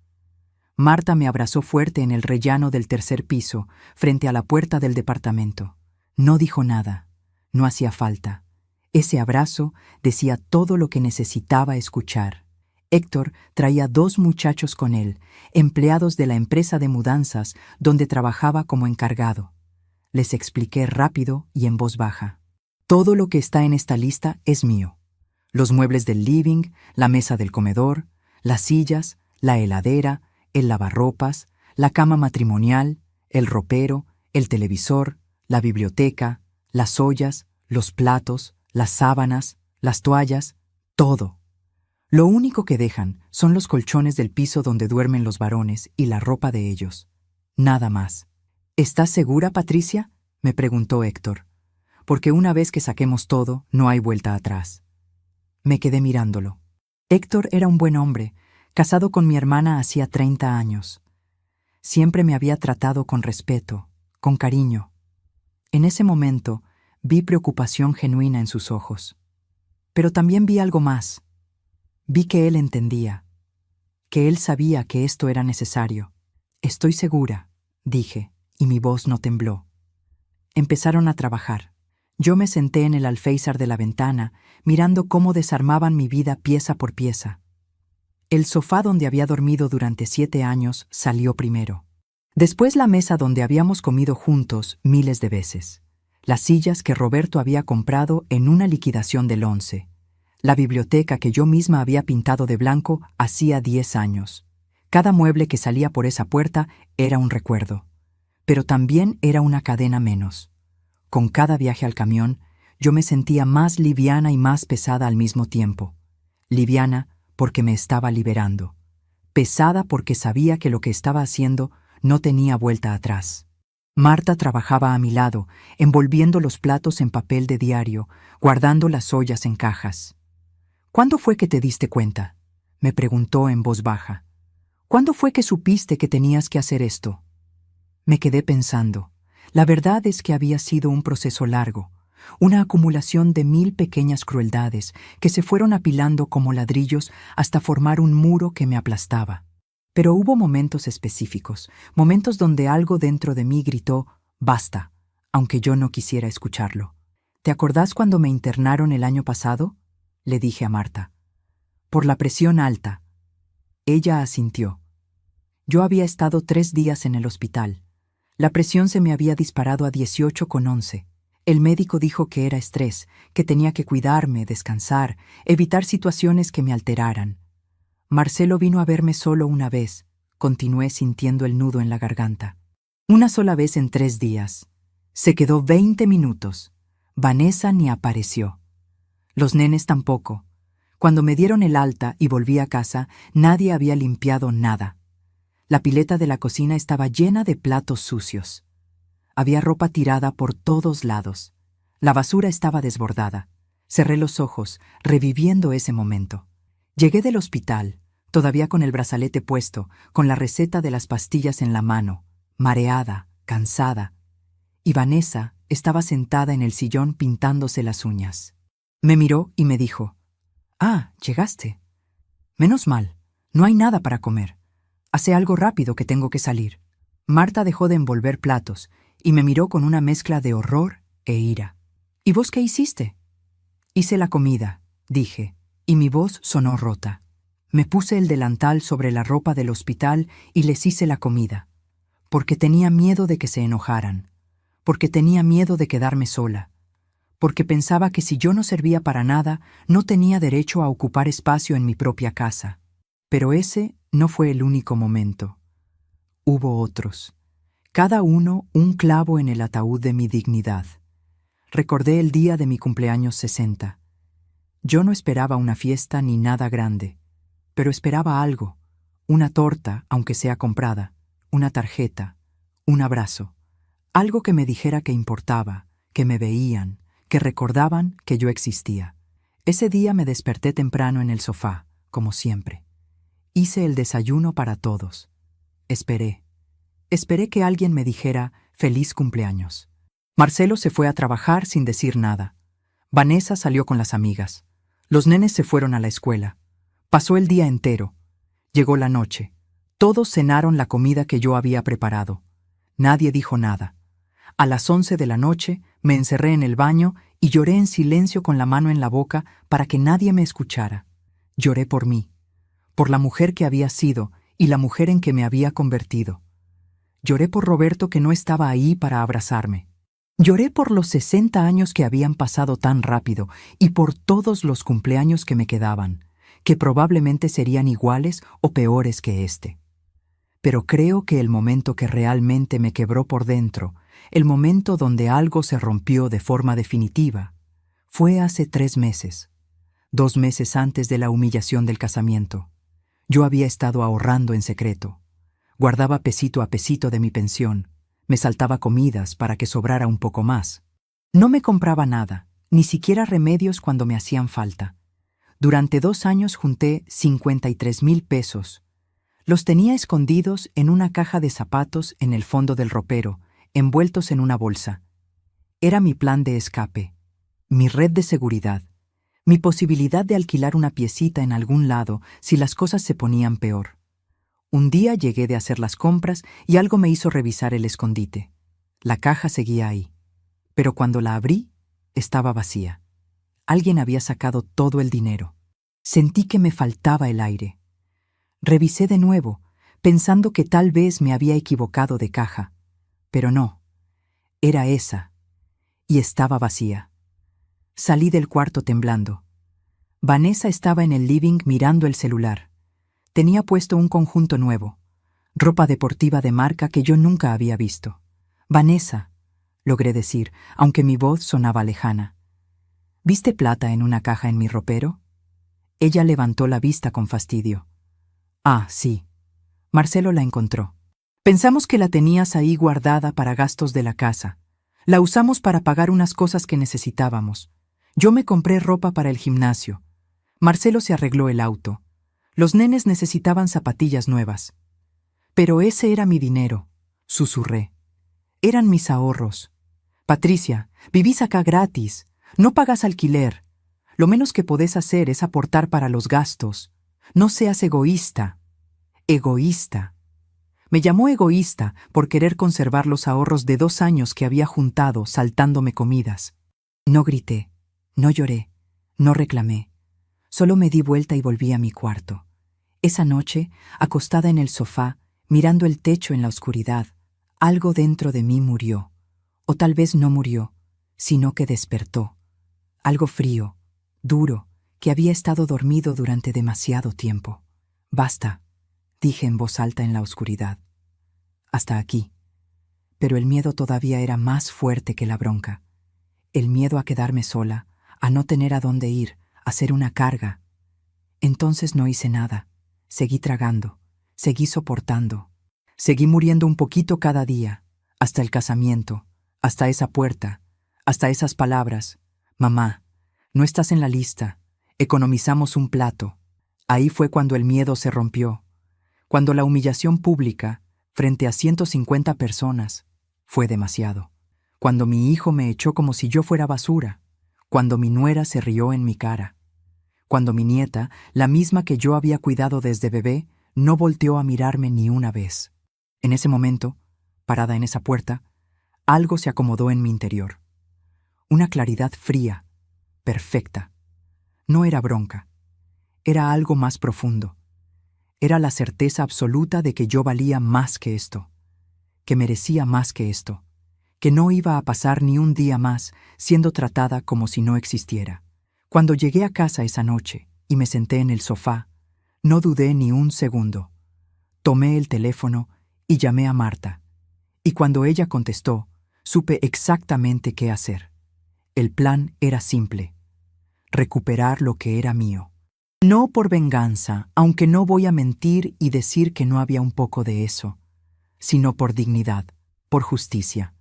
B: Marta me abrazó fuerte en el rellano del 3er piso, frente a la puerta del departamento. No dijo nada. No hacía falta. Ese abrazo decía todo lo que necesitaba escuchar. Héctor traía 2 muchachos con él, empleados de la empresa de mudanzas donde trabajaba como encargado. Les expliqué rápido y en voz baja. Todo lo que está en esta lista es mío. Los muebles del living, la mesa del comedor, las sillas, la heladera, el lavarropas, la cama matrimonial, el ropero, el televisor, la biblioteca, las ollas, los platos, las sábanas, las toallas, todo. Lo único que dejan son los colchones del piso donde duermen los varones y la ropa de ellos. Nada más. ¿Estás segura, Patricia?, me preguntó Héctor. Porque una vez que saquemos todo, no hay vuelta atrás. Me quedé mirándolo. Héctor era un buen hombre, casado con mi hermana hacía 30 años. Siempre me había tratado con respeto, con cariño. En ese momento vi preocupación genuina en sus ojos. Pero también vi algo más. Vi que él entendía, que él sabía que esto era necesario. Estoy segura, dije, y mi voz no tembló. Empezaron a trabajar. Yo me senté en el alféizar de la ventana, mirando cómo desarmaban mi vida pieza por pieza. El sofá donde había dormido durante 7 años salió primero. Después la mesa donde habíamos comido juntos miles de veces. Las sillas que Roberto había comprado en una liquidación del 11. La biblioteca que yo misma había pintado de blanco hacía 10 años. Cada mueble que salía por esa puerta era un recuerdo. Pero también era una cadena menos. Con cada viaje al camión, yo me sentía más liviana y más pesada al mismo tiempo. Liviana porque me estaba liberando. Pesada porque sabía que lo que estaba haciendo no tenía vuelta atrás. Marta trabajaba a mi lado, envolviendo los platos en papel de diario, guardando las ollas en cajas. ¿Cuándo fue que te diste cuenta?, me preguntó en voz baja. ¿Cuándo fue que supiste que tenías que hacer esto? Me quedé pensando. La verdad es que había sido un proceso largo, una acumulación de 1000 pequeñas crueldades que se fueron apilando como ladrillos hasta formar un muro que me aplastaba. Pero hubo momentos específicos, momentos donde algo dentro de mí gritó, «Basta», aunque yo no quisiera escucharlo. ¿Te acordás cuando me internaron el año pasado?, le dije a Marta. Por la presión alta. Ella asintió. Yo había estado 3 días en el hospital. La presión se me había disparado a 18,11. El médico dijo que era estrés, que tenía que cuidarme, descansar, evitar situaciones que me alteraran. Marcelo vino a verme solo una vez. Continué sintiendo el nudo en la garganta. Una sola vez en 3 días. Se quedó 20 minutos. Vanessa ni apareció. Los nenes tampoco. Cuando me dieron el alta y volví a casa, nadie había limpiado nada. La pileta de la cocina estaba llena de platos sucios. Había ropa tirada por todos lados. La basura estaba desbordada. Cerré los ojos, reviviendo ese momento. Llegué del hospital, todavía con el brazalete puesto, con la receta de las pastillas en la mano, mareada, cansada. Y Vanessa estaba sentada en el sillón pintándose las uñas. Me miró y me dijo, «Ah, llegaste. Menos mal, no hay nada para comer. Hace algo rápido que tengo que salir». Marta dejó de envolver platos y me miró con una mezcla de horror e ira. «¿Y vos qué hiciste?» «Hice la comida», dije, y mi voz sonó rota. Me puse el delantal sobre la ropa del hospital y les hice la comida. Porque tenía miedo de que se enojaran. Porque tenía miedo de quedarme sola. Porque pensaba que si yo no servía para nada, no tenía derecho a ocupar espacio en mi propia casa. Pero ese no fue el único momento. Hubo otros. Cada uno un clavo en el ataúd de mi dignidad. Recordé el día de mi cumpleaños 60. Yo no esperaba una fiesta ni nada grande, pero esperaba algo, una torta, aunque sea comprada, una tarjeta, un abrazo, algo que me dijera que importaba, que me veían, que recordaban que yo existía. Ese día me desperté temprano en el sofá, como siempre. Hice el desayuno para todos. Esperé que alguien me dijera «Feliz cumpleaños». Marcelo se fue a trabajar sin decir nada. Vanessa salió con las amigas. Los nenes se fueron a la escuela. Pasó el día entero. Llegó la noche. Todos cenaron la comida que yo había preparado. Nadie dijo nada. A las 11 de la noche me encerré en el baño y lloré en silencio con la mano en la boca para que nadie me escuchara. Lloré por mí, por la mujer que había sido y la mujer en que me había convertido. Lloré por Roberto que no estaba ahí para abrazarme. Lloré por los 60 años que habían pasado tan rápido y por todos los cumpleaños que me quedaban, que probablemente serían iguales o peores que este. Pero creo que el momento que realmente me quebró por dentro, el momento donde algo se rompió de forma definitiva, fue hace 3 meses, 2 meses antes de la humillación del casamiento. Yo había estado ahorrando en secreto. Guardaba pesito a pesito de mi pensión. Me saltaba comidas para que sobrara un poco más. No me compraba nada, ni siquiera remedios cuando me hacían falta. Durante 2 años junté 53,000 pesos. Los tenía escondidos en una caja de zapatos en el fondo del ropero, envueltos en una bolsa. Era mi plan de escape, mi red de seguridad, mi posibilidad de alquilar una piecita en algún lado si las cosas se ponían peor. Un día llegué de hacer las compras y algo me hizo revisar el escondite. La caja seguía ahí, pero cuando la abrí, estaba vacía. Alguien había sacado todo el dinero. Sentí que me faltaba el aire. Revisé de nuevo, pensando que tal vez me había equivocado de caja, pero no. Era esa, y estaba vacía. Salí del cuarto temblando. Vanessa estaba en el living mirando el celular. Tenía puesto un conjunto nuevo, ropa deportiva de marca que yo nunca había visto. «Vanessa», logré decir, aunque mi voz sonaba lejana. «¿Viste plata en una caja en mi ropero?» Ella levantó la vista con fastidio. «Ah, sí. Marcelo la encontró. Pensamos que la tenías ahí guardada para gastos de la casa. La usamos para pagar unas cosas que necesitábamos. Yo me compré ropa para el gimnasio. Marcelo se arregló el auto. Los nenes necesitaban zapatillas nuevas. Pero ese era mi dinero», susurré. «Eran mis ahorros. Patricia, vivís acá gratis. No pagas alquiler. Lo menos que podés hacer es aportar para los gastos. No seas egoísta». Egoísta. Me llamó egoísta por querer conservar los ahorros de 2 años que había juntado saltándome comidas. No grité, no lloré, no reclamé. Solo me di vuelta y volví a mi cuarto. Esa noche, acostada en el sofá, mirando el techo en la oscuridad, algo dentro de mí murió. O tal vez no murió, sino que despertó. Algo frío, duro, que había estado dormido durante demasiado tiempo. «Basta», dije en voz alta en la oscuridad. «Hasta aquí». Pero el miedo todavía era más fuerte que la bronca. El miedo a quedarme sola, a no tener a dónde ir, a ser una carga. Entonces no hice nada. Seguí tragando, seguí soportando. Seguí muriendo un poquito cada día, hasta el casamiento, hasta esa puerta, hasta esas palabras. «Mamá, no estás en la lista. Economizamos un plato». Ahí fue cuando el miedo se rompió. Cuando la humillación pública, frente a 150 personas, fue demasiado. Cuando mi hijo me echó como si yo fuera basura. Cuando mi nuera se rió en mi cara. Cuando mi nieta, la misma que yo había cuidado desde bebé, no volteó a mirarme ni una vez. En ese momento, parada en esa puerta, algo se acomodó en mi interior. Una claridad fría, perfecta. No era bronca. Era algo más profundo. Era la certeza absoluta de que yo valía más que esto, que merecía más que esto, que no iba a pasar ni un día más siendo tratada como si no existiera. Cuando llegué a casa esa noche y me senté en el sofá, no dudé ni un segundo. Tomé el teléfono y llamé a Marta. Y cuando ella contestó, supe exactamente qué hacer. El plan era simple: recuperar lo que era mío. No por venganza, aunque no voy a mentir y decir que no había un poco de eso, sino por dignidad, por justicia,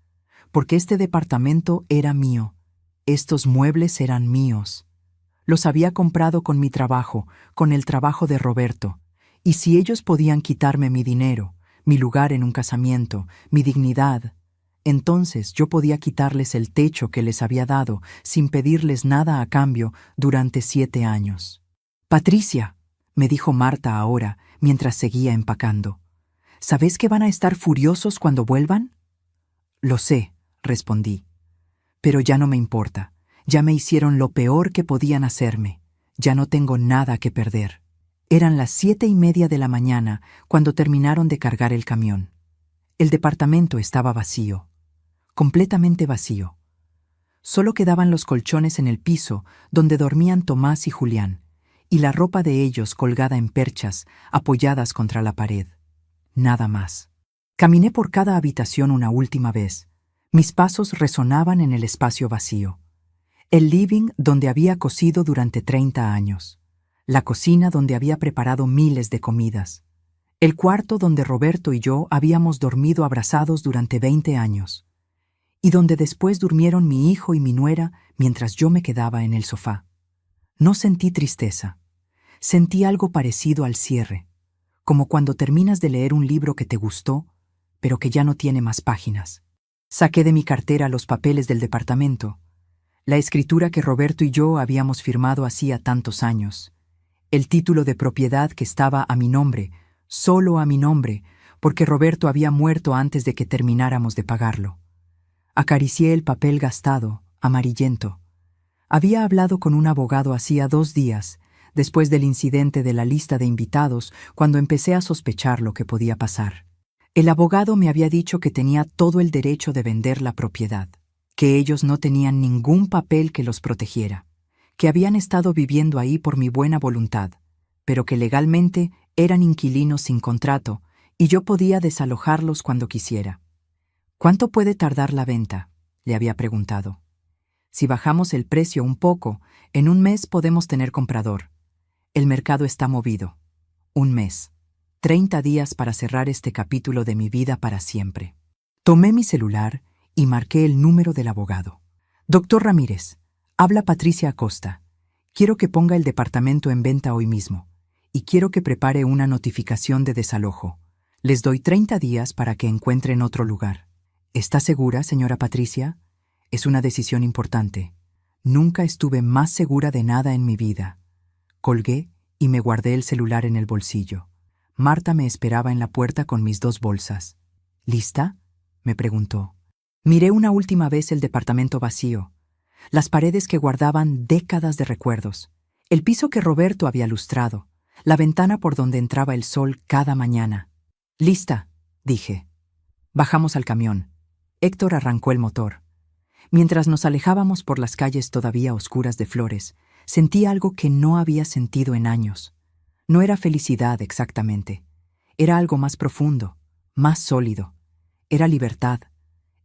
B: porque este departamento era mío, estos muebles eran míos. Los había comprado con mi trabajo, con el trabajo de Roberto, y si ellos podían quitarme mi dinero, mi lugar en un casamiento, mi dignidad, entonces yo podía quitarles el techo que les había dado sin pedirles nada a cambio durante 7 años. «Patricia», me dijo Marta ahora, mientras seguía empacando, «¿sabes que van a estar furiosos cuando vuelvan?» «Lo sé», respondí, «pero ya no me importa. Ya me hicieron lo peor que podían hacerme. Ya no tengo nada que perder». Eran las 7:30 de la mañana cuando terminaron de cargar el camión. El departamento estaba vacío, completamente vacío. Solo quedaban los colchones en el piso donde dormían Tomás y Julián, y la ropa de ellos colgada en perchas, apoyadas contra la pared. Nada más. Caminé por cada habitación una última vez. Mis pasos resonaban en el espacio vacío. El living donde había cosido durante 30 años. La cocina donde había preparado miles de comidas. El cuarto donde Roberto y yo habíamos dormido abrazados durante 20 años. Y donde después durmieron mi hijo y mi nuera mientras yo me quedaba en el sofá. No sentí tristeza. Sentí algo parecido al cierre, como cuando terminas de leer un libro que te gustó, pero que ya no tiene más páginas. Saqué de mi cartera los papeles del departamento, la escritura que Roberto y yo habíamos firmado hacía tantos años, el título de propiedad que estaba a mi nombre, solo a mi nombre, porque Roberto había muerto antes de que termináramos de pagarlo. Acaricié el papel gastado, amarillento. Había hablado con un abogado hacía 2 días, después del incidente de la lista de invitados, cuando empecé a sospechar lo que podía pasar. El abogado me había dicho que tenía todo el derecho de vender la propiedad, que ellos no tenían ningún papel que los protegiera, que habían estado viviendo ahí por mi buena voluntad, pero que legalmente eran inquilinos sin contrato y yo podía desalojarlos cuando quisiera. ¿Cuánto puede tardar la venta?, le había preguntado. Si bajamos el precio un poco, en 1 mes podemos tener comprador. El mercado está movido. 1 mes. 30 días para cerrar este capítulo de mi vida para siempre. Tomé mi celular y marqué el número del abogado. Doctor Ramírez, habla Patricia Acosta. Quiero que ponga el departamento en venta hoy mismo y quiero que prepare una notificación de desalojo. Les doy 30 días para que encuentren otro lugar. ¿Está segura, señora Patricia? Es una decisión importante. Nunca estuve más segura de nada en mi vida. Colgué y me guardé el celular en el bolsillo. Marta me esperaba en la puerta con mis 2 bolsas. ¿Lista?, me preguntó. Miré una última vez el departamento vacío, las paredes que guardaban décadas de recuerdos, el piso que Roberto había lustrado, la ventana por donde entraba el sol cada mañana. «Lista», dije. Bajamos al camión. Héctor arrancó el motor. Mientras nos alejábamos por las calles todavía oscuras de flores, sentí algo que no había sentido en años. No era felicidad exactamente. Era algo más profundo, más sólido. Era libertad.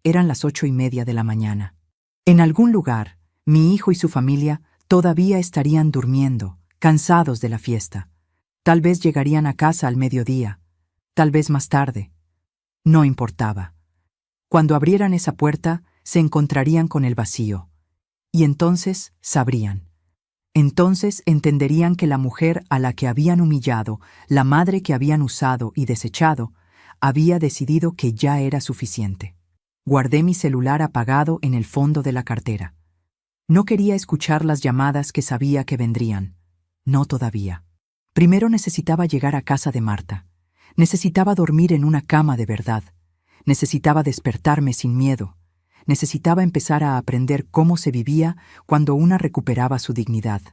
B: Eran las 8:30 de la mañana. En algún lugar, mi hijo y su familia todavía estarían durmiendo, cansados de la fiesta. Tal vez llegarían a casa al mediodía, tal vez más tarde. No importaba. Cuando abrieran esa puerta, se encontrarían con el vacío. Y entonces sabrían. Entonces entenderían que la mujer a la que habían humillado, la madre que habían usado y desechado, había decidido que ya era suficiente. Guardé mi celular apagado en el fondo de la cartera. No quería escuchar las llamadas que sabía que vendrían. No todavía. Primero necesitaba llegar a casa de Marta. Necesitaba dormir en una cama de verdad. Necesitaba despertarme sin miedo. Necesitaba empezar a aprender cómo se vivía cuando una recuperaba su dignidad.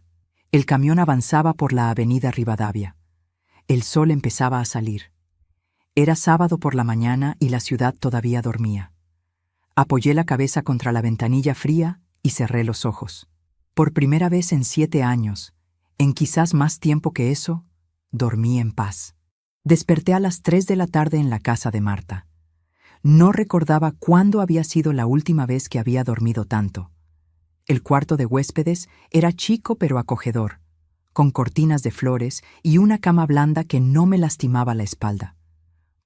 B: El camión avanzaba por la avenida Rivadavia. El sol empezaba a salir. Era sábado por la mañana y la ciudad todavía dormía. Apoyé la cabeza contra la ventanilla fría y cerré los ojos. Por primera vez en 7 años, en quizás más tiempo que eso, dormí en paz. Desperté a las 3 de la tarde en la casa de Marta. No recordaba cuándo había sido la última vez que había dormido tanto. El cuarto de huéspedes era chico pero acogedor, con cortinas de flores y una cama blanda que no me lastimaba la espalda.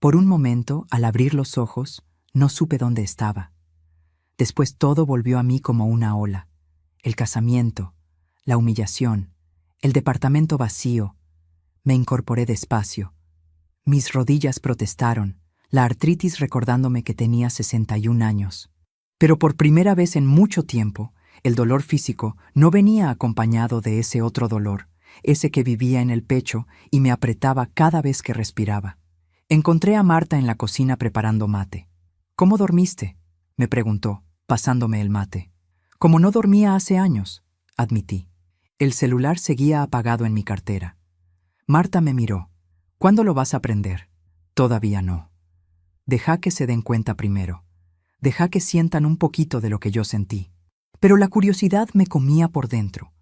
B: Por un momento, al abrir los ojos, no supe dónde estaba. Después todo volvió a mí como una ola. El casamiento, la humillación, el departamento vacío. Me incorporé despacio. Mis rodillas protestaron, la artritis recordándome que tenía 61 años. Pero por primera vez en mucho tiempo, el dolor físico no venía acompañado de ese otro dolor, ese que vivía en el pecho y me apretaba cada vez que respiraba. Encontré a Marta en la cocina preparando mate. «¿Cómo dormiste?», me preguntó, pasándome el mate. «Como no dormía hace años», admití. El celular seguía apagado en mi cartera. Marta me miró. «¿Cuándo lo vas a aprender?» «Todavía no. Deja que se den cuenta primero. Deja que sientan un poquito de lo que yo sentí». Pero la curiosidad me comía por dentro.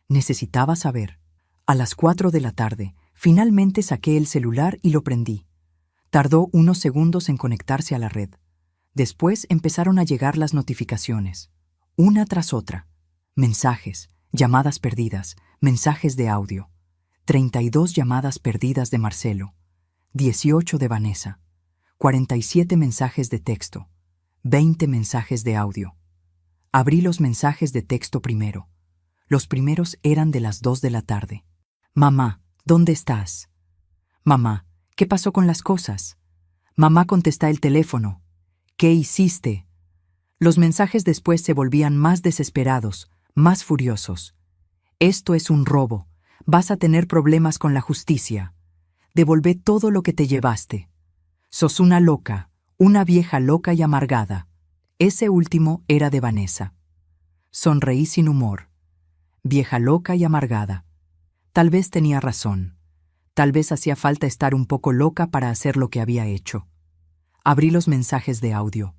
B: Necesitaba saber. A las 4 de la tarde, finalmente saqué el celular y lo prendí. Tardó unos segundos en conectarse a la red. Después empezaron a llegar las notificaciones, una tras otra. Mensajes, llamadas perdidas, mensajes de audio. 32 llamadas perdidas de Marcelo, 18 de Vanessa, 47 mensajes de texto, 20 mensajes de audio. Abrí los mensajes de texto primero. Los primeros eran de las 2 de la tarde. Mamá, ¿dónde estás? Mamá, ¿qué pasó con las cosas? Mamá, contesta el teléfono. ¿Qué hiciste? Los mensajes después se volvían más desesperados, más furiosos. Esto es un robo. Vas a tener problemas con la justicia. Devolvé todo lo que te llevaste. Sos una loca, una vieja loca y amargada. Ese último era de Vanessa. Sonreí sin humor. Vieja loca y amargada. Tal vez tenía razón. Tal vez hacía falta estar un poco loca para hacer lo que había hecho. Abrí los mensajes de audio.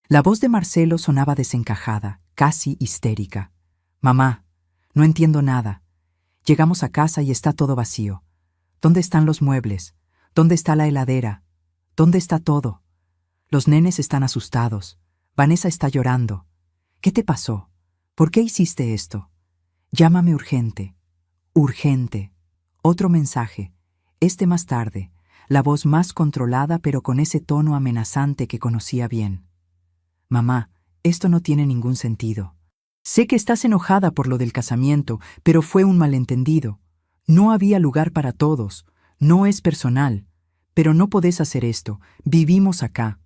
B: La voz de Marcelo sonaba desencajada, casi histérica. Mamá, no entiendo nada. Llegamos a casa y está todo vacío. ¿Dónde están los muebles? ¿Dónde está la heladera? ¿Dónde está todo? Los nenes están asustados. Vanessa está llorando. ¿Qué te pasó? ¿Por qué hiciste esto? Llámame urgente. Urgente. Otro mensaje. Este más tarde. La voz más controlada pero con ese tono amenazante que conocía bien. Mamá, esto no tiene ningún sentido. Sé que estás enojada por lo del casamiento, pero fue un malentendido. No había lugar para todos. No es personal. Pero no podés hacer esto. Vivimos acá.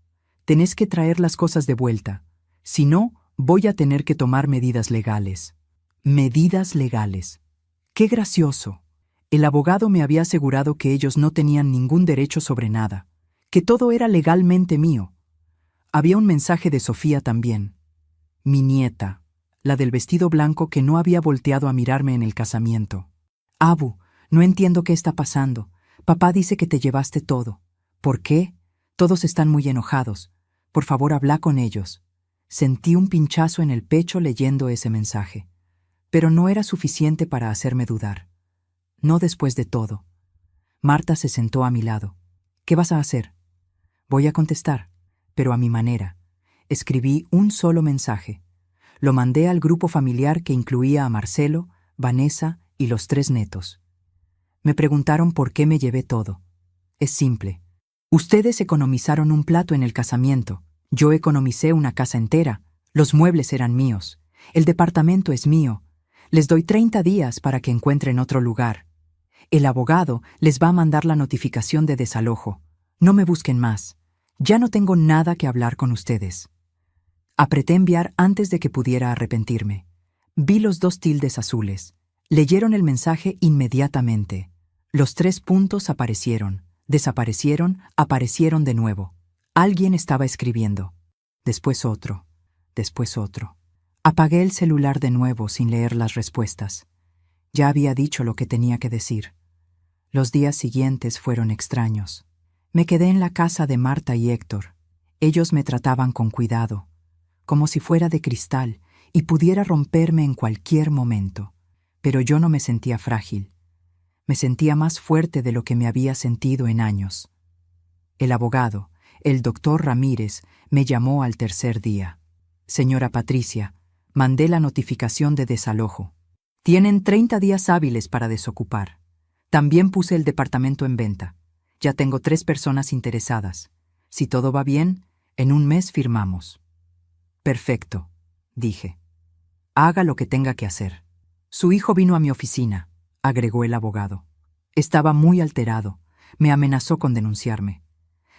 B: Tenés que traer las cosas de vuelta. Si no, voy a tener que tomar medidas legales. Medidas legales. ¡Qué gracioso! El abogado me había asegurado que ellos no tenían ningún derecho sobre nada, que todo era legalmente mío. Había un mensaje de Sofía también. Mi nieta, la del vestido blanco que no había volteado a mirarme en el casamiento. Abu, no entiendo qué está pasando. Papá dice que te llevaste todo. ¿Por qué? Todos están muy enojados. Por favor, habla con ellos. Sentí un pinchazo en el pecho leyendo ese mensaje. Pero no era suficiente para hacerme dudar. No después de todo. Marta se sentó a mi lado. ¿Qué vas a hacer? Voy a contestar, pero a mi manera. Escribí un solo mensaje. Lo mandé al grupo familiar que incluía a Marcelo, Vanessa y los 3 netos. Me preguntaron por qué me llevé todo. Es simple. Ustedes economizaron un plato en el casamiento. Yo economicé una casa entera. Los muebles eran míos. El departamento es mío. Les doy 30 días para que encuentren otro lugar. El abogado les va a mandar la notificación de desalojo. No me busquen más. Ya no tengo nada que hablar con ustedes. Apreté enviar antes de que pudiera arrepentirme. Vi los 2 tildes azules. Leyeron el mensaje inmediatamente. Los 3 puntos aparecieron, desaparecieron, aparecieron de nuevo. Alguien estaba escribiendo. Después otro. Después otro. Apagué el celular de nuevo sin leer las respuestas. Ya había dicho lo que tenía que decir. Los días siguientes fueron extraños. Me quedé en la casa de Marta y Héctor. Ellos me trataban con cuidado, como si fuera de cristal y pudiera romperme en cualquier momento. Pero yo no me sentía frágil. Me sentía más fuerte de lo que me había sentido en años. El abogado, el doctor Ramírez, me llamó al tercer día. Señora Patricia, mandé la notificación de desalojo. Tienen 30 días hábiles para desocupar. También puse el departamento en venta. Ya tengo 3 personas interesadas. Si todo va bien, en un mes firmamos. Perfecto, dije. Haga lo que tenga que hacer. Su hijo vino a mi oficina, agregó el abogado. Estaba muy alterado. Me amenazó con denunciarme.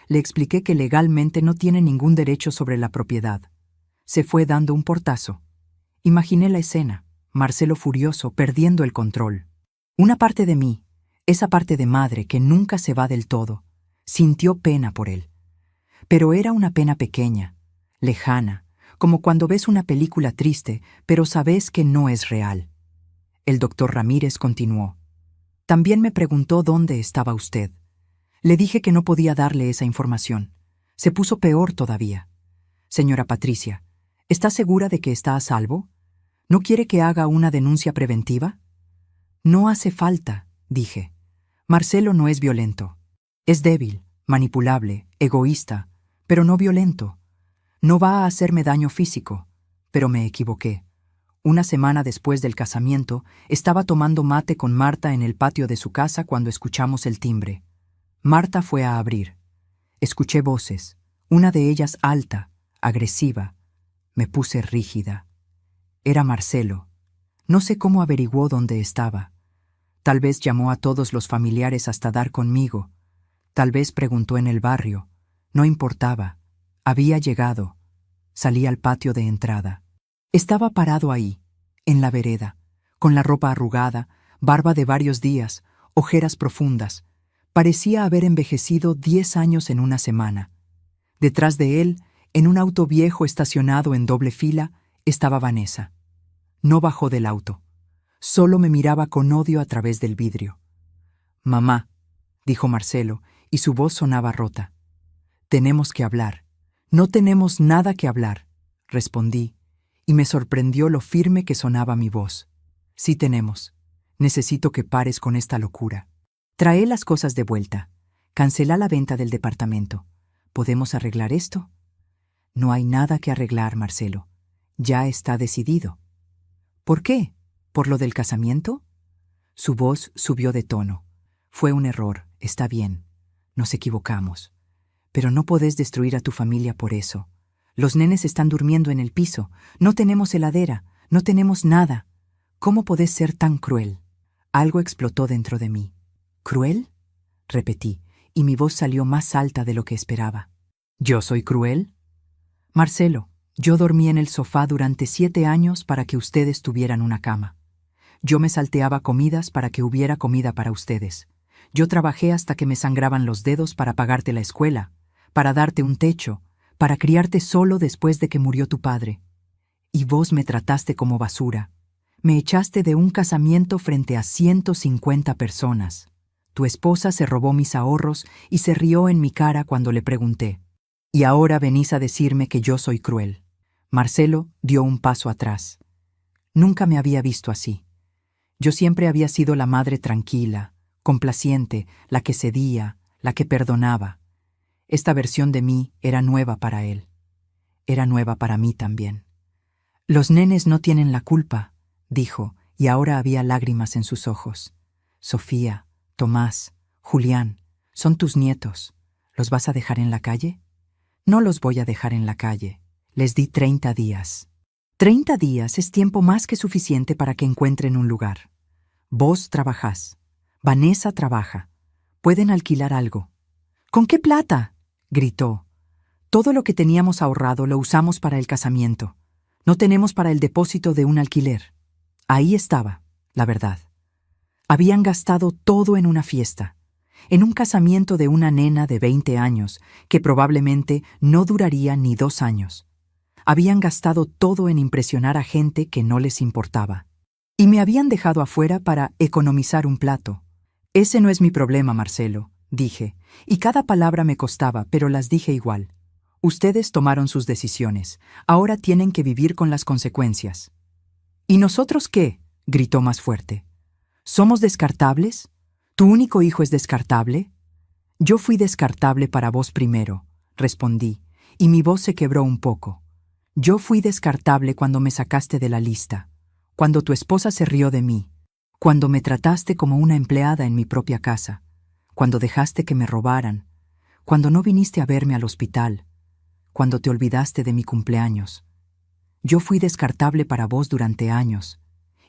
B: Le expliqué que legalmente no tiene ningún derecho sobre la propiedad. Se fue dando un portazo. Imaginé la escena, Marcelo furioso, perdiendo el control. Una parte de mí, esa parte de madre que nunca se va del todo, sintió pena por él. Pero era una pena pequeña, lejana, como cuando ves una película triste, pero sabes que no es real. El doctor Ramírez continuó. También me preguntó dónde estaba usted. Le dije que no podía darle esa información. Se puso peor todavía. Señora Patricia, ¿está segura de que está a salvo? ¿No quiere que haga una denuncia preventiva? No hace falta, dije. Marcelo no es violento. Es débil, manipulable, egoísta, pero no violento. No va a hacerme daño físico, pero me equivoqué. Una semana después del casamiento, estaba tomando mate con Marta en el patio de su casa cuando escuchamos el timbre. Marta fue a abrir. Escuché voces, una de ellas alta, agresiva. Me puse rígida. Era Marcelo. No sé cómo averiguó dónde estaba. Tal vez llamó a todos los familiares hasta dar conmigo. Tal vez preguntó en el barrio. No importaba. Había llegado. Salí al patio de entrada. Estaba parado ahí, en la vereda, con la ropa arrugada, barba de varios días, ojeras profundas. Parecía haber envejecido 10 años en una semana. Detrás de él, en un auto viejo estacionado en doble fila, estaba Vanessa. No bajó del auto. Solo me miraba con odio a través del vidrio. «Mamá», dijo Marcelo, y su voz sonaba rota. «Tenemos que hablar». «No tenemos nada que hablar», respondí, y me sorprendió lo firme que sonaba mi voz. «Sí tenemos. Necesito que pares con esta locura. Trae las cosas de vuelta. Cancela la venta del departamento. ¿Podemos arreglar esto?» «No hay nada que arreglar, Marcelo. Ya está decidido». «¿Por qué? ¿Por lo del casamiento?» Su voz subió de tono. «Fue un error, está bien. Nos equivocamos. Pero no podés destruir a tu familia por eso. Los nenes están durmiendo en el piso. No tenemos heladera. No tenemos nada. ¿Cómo podés ser tan cruel?» Algo explotó dentro de mí. «¿Cruel?», repetí, y mi voz salió más alta de lo que esperaba. «¿Yo soy cruel?» «Marcelo, yo dormí en el sofá durante 7 años para que ustedes tuvieran una cama. Yo me salteaba comidas para que hubiera comida para ustedes. Yo trabajé hasta que me sangraban los dedos para pagarte la escuela, para darte un techo, para criarte solo después de que murió tu padre. Y vos me trataste como basura. Me echaste de un casamiento frente a 150 personas. Tu esposa se robó mis ahorros y se rió en mi cara cuando le pregunté. Y ahora venís a decirme que yo soy cruel». Marcelo dio un paso atrás. Nunca me había visto así. Yo siempre había sido la madre tranquila, complaciente, la que cedía, la que perdonaba. Esta versión de mí era nueva para él. Era nueva para mí también. «Los nenes no tienen la culpa», dijo, y ahora había lágrimas en sus ojos. «Sofía, Tomás, Julián, son tus nietos. ¿Los vas a dejar en la calle?» «No los voy a dejar en la calle. Les di 30 días. 30 días es tiempo más que suficiente para que encuentren un lugar. Vos trabajás. Vanessa trabaja. Pueden alquilar algo». «¿Con qué plata?», gritó. «Todo lo que teníamos ahorrado lo usamos para el casamiento. No tenemos para el depósito de un alquiler». Ahí estaba, la verdad. Habían gastado todo en una fiesta, en un casamiento de una nena de 20 años, que probablemente no duraría ni 2 años. Habían gastado todo en impresionar a gente que no les importaba. Y me habían dejado afuera para economizar un plato. «Ese no es mi problema, Marcelo», dije, y cada palabra me costaba, pero las dije igual. «Ustedes tomaron sus decisiones. Ahora tienen que vivir con las consecuencias». «¿Y nosotros qué?», gritó más fuerte. «¿Somos descartables? ¿Tu único hijo es descartable?» «Yo fui descartable para vos primero», respondí, y mi voz se quebró un poco. «Yo fui descartable cuando me sacaste de la lista, cuando tu esposa se rió de mí, cuando me trataste como una empleada en mi propia casa, cuando dejaste que me robaran, cuando no viniste a verme al hospital, cuando te olvidaste de mi cumpleaños. Yo fui descartable para vos durante años,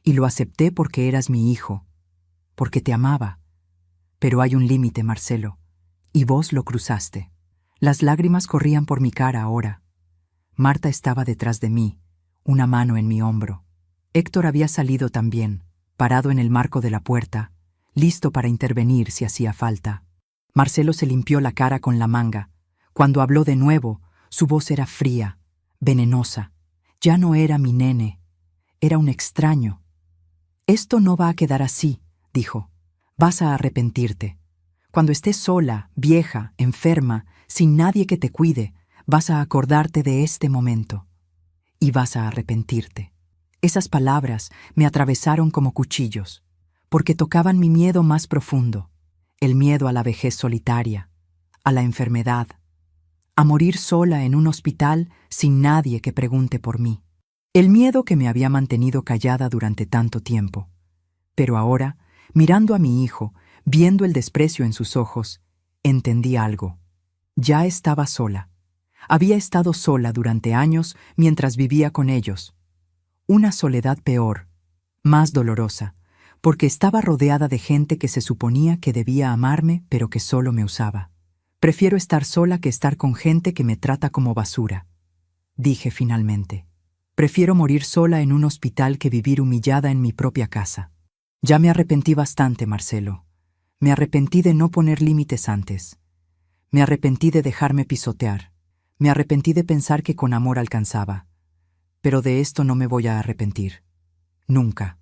B: y lo acepté porque eras mi hijo, porque te amaba. Pero hay un límite, Marcelo, y vos lo cruzaste». Las lágrimas corrían por mi cara ahora. Marta estaba detrás de mí, una mano en mi hombro. Héctor había salido también, parado en el marco de la puerta, listo para intervenir si hacía falta. Marcelo se limpió la cara con la manga. Cuando habló de nuevo, su voz era fría, venenosa. Ya no era mi nene, era un extraño. «Esto no va a quedar así», dijo. «Vas a arrepentirte. Cuando estés sola, vieja, enferma, sin nadie que te cuide, vas a acordarte de este momento. Y vas a arrepentirte». Esas palabras me atravesaron como cuchillos, porque tocaban mi miedo más profundo, el miedo a la vejez solitaria, a la enfermedad, a morir sola en un hospital sin nadie que pregunte por mí. El miedo que me había mantenido callada durante tanto tiempo. Pero ahora, mirando a mi hijo, viendo el desprecio en sus ojos, entendí algo. Ya estaba sola. Había estado sola durante años mientras vivía con ellos. Una soledad peor, más dolorosa, porque estaba rodeada de gente que se suponía que debía amarme, pero que solo me usaba. Prefiero estar sola que estar con gente que me trata como basura, dije finalmente. Prefiero morir sola en un hospital que vivir humillada en mi propia casa. Ya me arrepentí bastante, Marcelo. Me arrepentí de no poner límites antes. Me arrepentí de dejarme pisotear. Me arrepentí de pensar que con amor alcanzaba. Pero de esto no me voy a arrepentir. Nunca.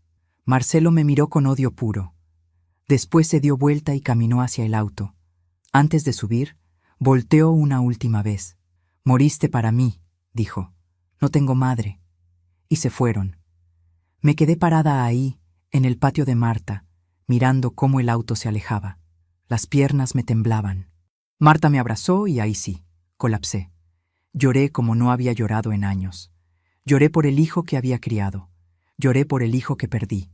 B: Marcelo me miró con odio puro. Después se dio vuelta y caminó hacia el auto. Antes de subir, volteó una última vez. «Moriste para mí», dijo. «No tengo madre». Y se fueron. Me quedé parada ahí, en el patio de Marta, mirando cómo el auto se alejaba. Las piernas me temblaban. Marta me abrazó y ahí sí, colapsé. Lloré como no había llorado en años. Lloré por el hijo que había criado. Lloré por el hijo que perdí.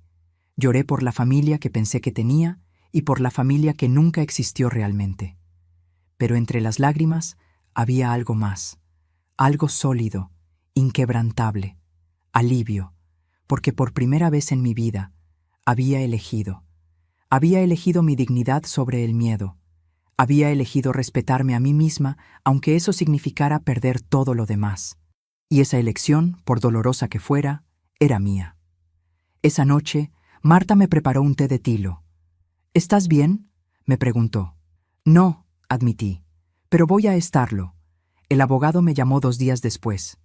B: Lloré por la familia que pensé que tenía y por la familia que nunca existió realmente. Pero entre las lágrimas había algo más, algo sólido, inquebrantable, alivio, porque por primera vez en mi vida había elegido mi dignidad sobre el miedo, había elegido respetarme a mí misma, aunque eso significara perder todo lo demás. Y esa elección, por dolorosa que fuera, era mía. Esa noche, Marta me preparó un té de tilo. «¿Estás bien?», me preguntó. «No», admití, «pero voy a estarlo». El abogado me llamó 2 días después.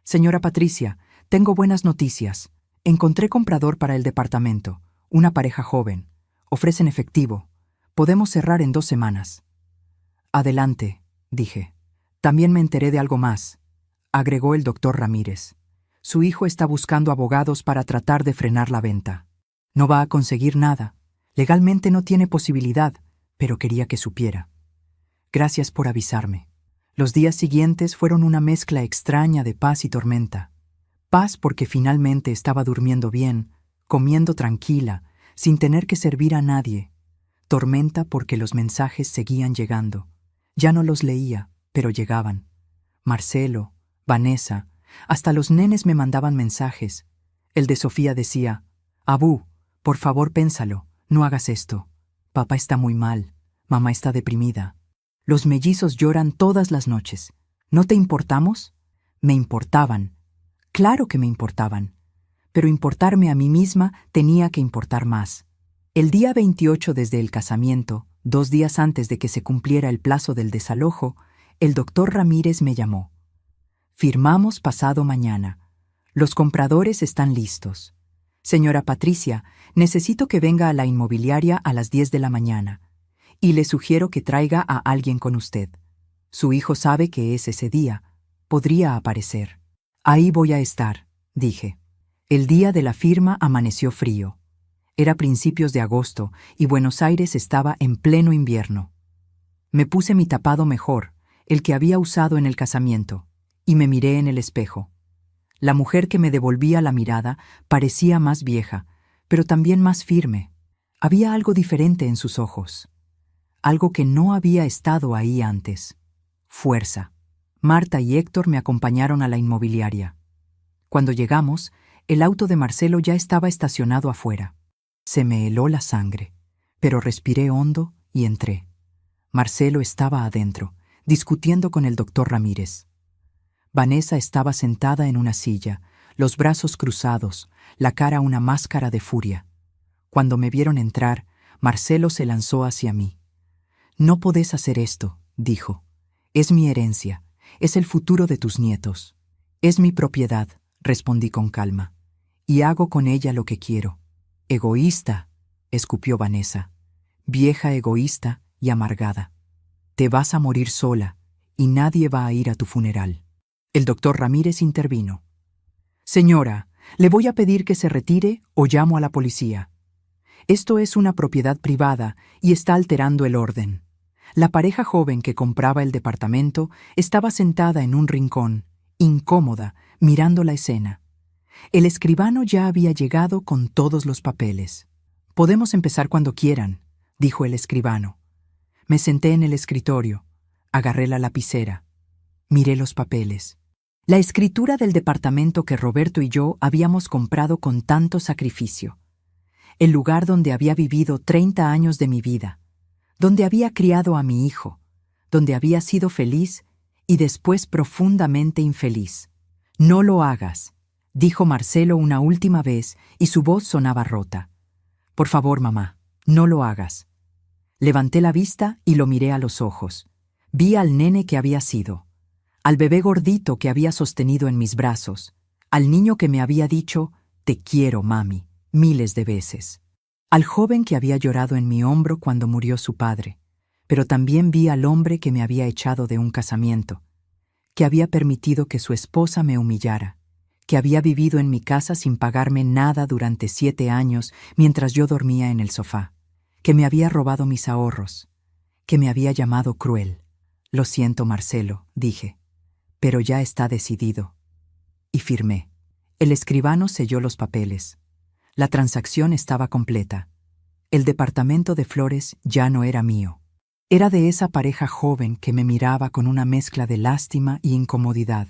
B: «Señora Patricia, tengo buenas noticias. Encontré comprador para el departamento, una pareja joven. Ofrecen efectivo. Podemos cerrar en 2 semanas». «Adelante», dije. «También me enteré de algo más», agregó el doctor Ramírez. «Su hijo está buscando abogados para tratar de frenar la venta. No va a conseguir nada. Legalmente no tiene posibilidad, pero quería que supiera. Gracias por avisarme». Los días siguientes fueron una mezcla extraña de paz y tormenta. Paz porque finalmente estaba durmiendo bien, comiendo tranquila, sin tener que servir a nadie. Tormenta porque los mensajes seguían llegando. Ya no los leía, pero llegaban. Marcelo, Vanessa, hasta los nenes me mandaban mensajes. El de Sofía decía: «Abú, por favor pénsalo, no hagas esto. Papá está muy mal, mamá está deprimida. Los mellizos lloran todas las noches. ¿No te importamos?». Me importaban. Claro que me importaban. Pero importarme a mí misma tenía que importar más. El día 28 desde el casamiento, 2 días antes de que se cumpliera el plazo del desalojo, el doctor Ramírez me llamó. «Firmamos pasado mañana. Los compradores están listos. Señora Patricia, necesito que venga a la inmobiliaria a las 10 de la mañana. Y le sugiero que traiga a alguien con usted. Su hijo sabe que es ese día. Podría aparecer». «Ahí voy a estar», dije. El día de la firma amaneció frío. Era principios de agosto y Buenos Aires estaba en pleno invierno. Me puse mi tapado mejor, el que había usado en el casamiento, y me miré en el espejo. La mujer que me devolvía la mirada parecía más vieja, pero también más firme. Había algo diferente en sus ojos. Algo que no había estado ahí antes. Fuerza. Marta y Héctor me acompañaron a la inmobiliaria. Cuando llegamos, el auto de Marcelo ya estaba estacionado afuera. Se me heló la sangre, pero respiré hondo y entré. Marcelo estaba adentro, discutiendo con el doctor Ramírez. Vanessa estaba sentada en una silla, los brazos cruzados, la cara una máscara de furia. Cuando me vieron entrar, Marcelo se lanzó hacia mí. «No podés hacer esto», dijo. «Es mi herencia, es el futuro de tus nietos». «Es mi propiedad», respondí con calma, «y hago con ella lo que quiero». «Egoísta», escupió Vanessa. «Vieja egoísta y amargada. Te vas a morir sola y nadie va a ir a tu funeral». El doctor Ramírez intervino. «Señora, le voy a pedir que se retire o llamo a la policía. Esto es una propiedad privada y está alterando el orden». La pareja joven que compraba el departamento estaba sentada en un rincón, incómoda, mirando la escena. El escribano ya había llegado con todos los papeles. «Podemos empezar cuando quieran», dijo el escribano. Me senté en el escritorio, agarré la lapicera, miré los papeles. La escritura del departamento que Roberto y yo habíamos comprado con tanto sacrificio. El lugar donde había vivido 30 años de mi vida, donde había criado a mi hijo, donde había sido feliz y después profundamente infeliz. «No lo hagas», dijo Marcelo una última vez y su voz sonaba rota. «Por favor, mamá, no lo hagas». Levanté la vista y lo miré a los ojos. Vi al nene que había sido, al bebé gordito que había sostenido en mis brazos, al niño que me había dicho, «Te quiero, mami», miles de veces, al joven que había llorado en mi hombro cuando murió su padre, pero también vi al hombre que me había echado de un casamiento, que había permitido que su esposa me humillara, que había vivido en mi casa sin pagarme nada durante 7 años mientras yo dormía en el sofá, que me había robado mis ahorros, que me había llamado cruel. «Lo siento, Marcelo», dije, «pero ya está decidido». Y firmé. El escribano selló los papeles. La transacción estaba completa. El departamento de Flores ya no era mío. Era de esa pareja joven que me miraba con una mezcla de lástima y incomodidad.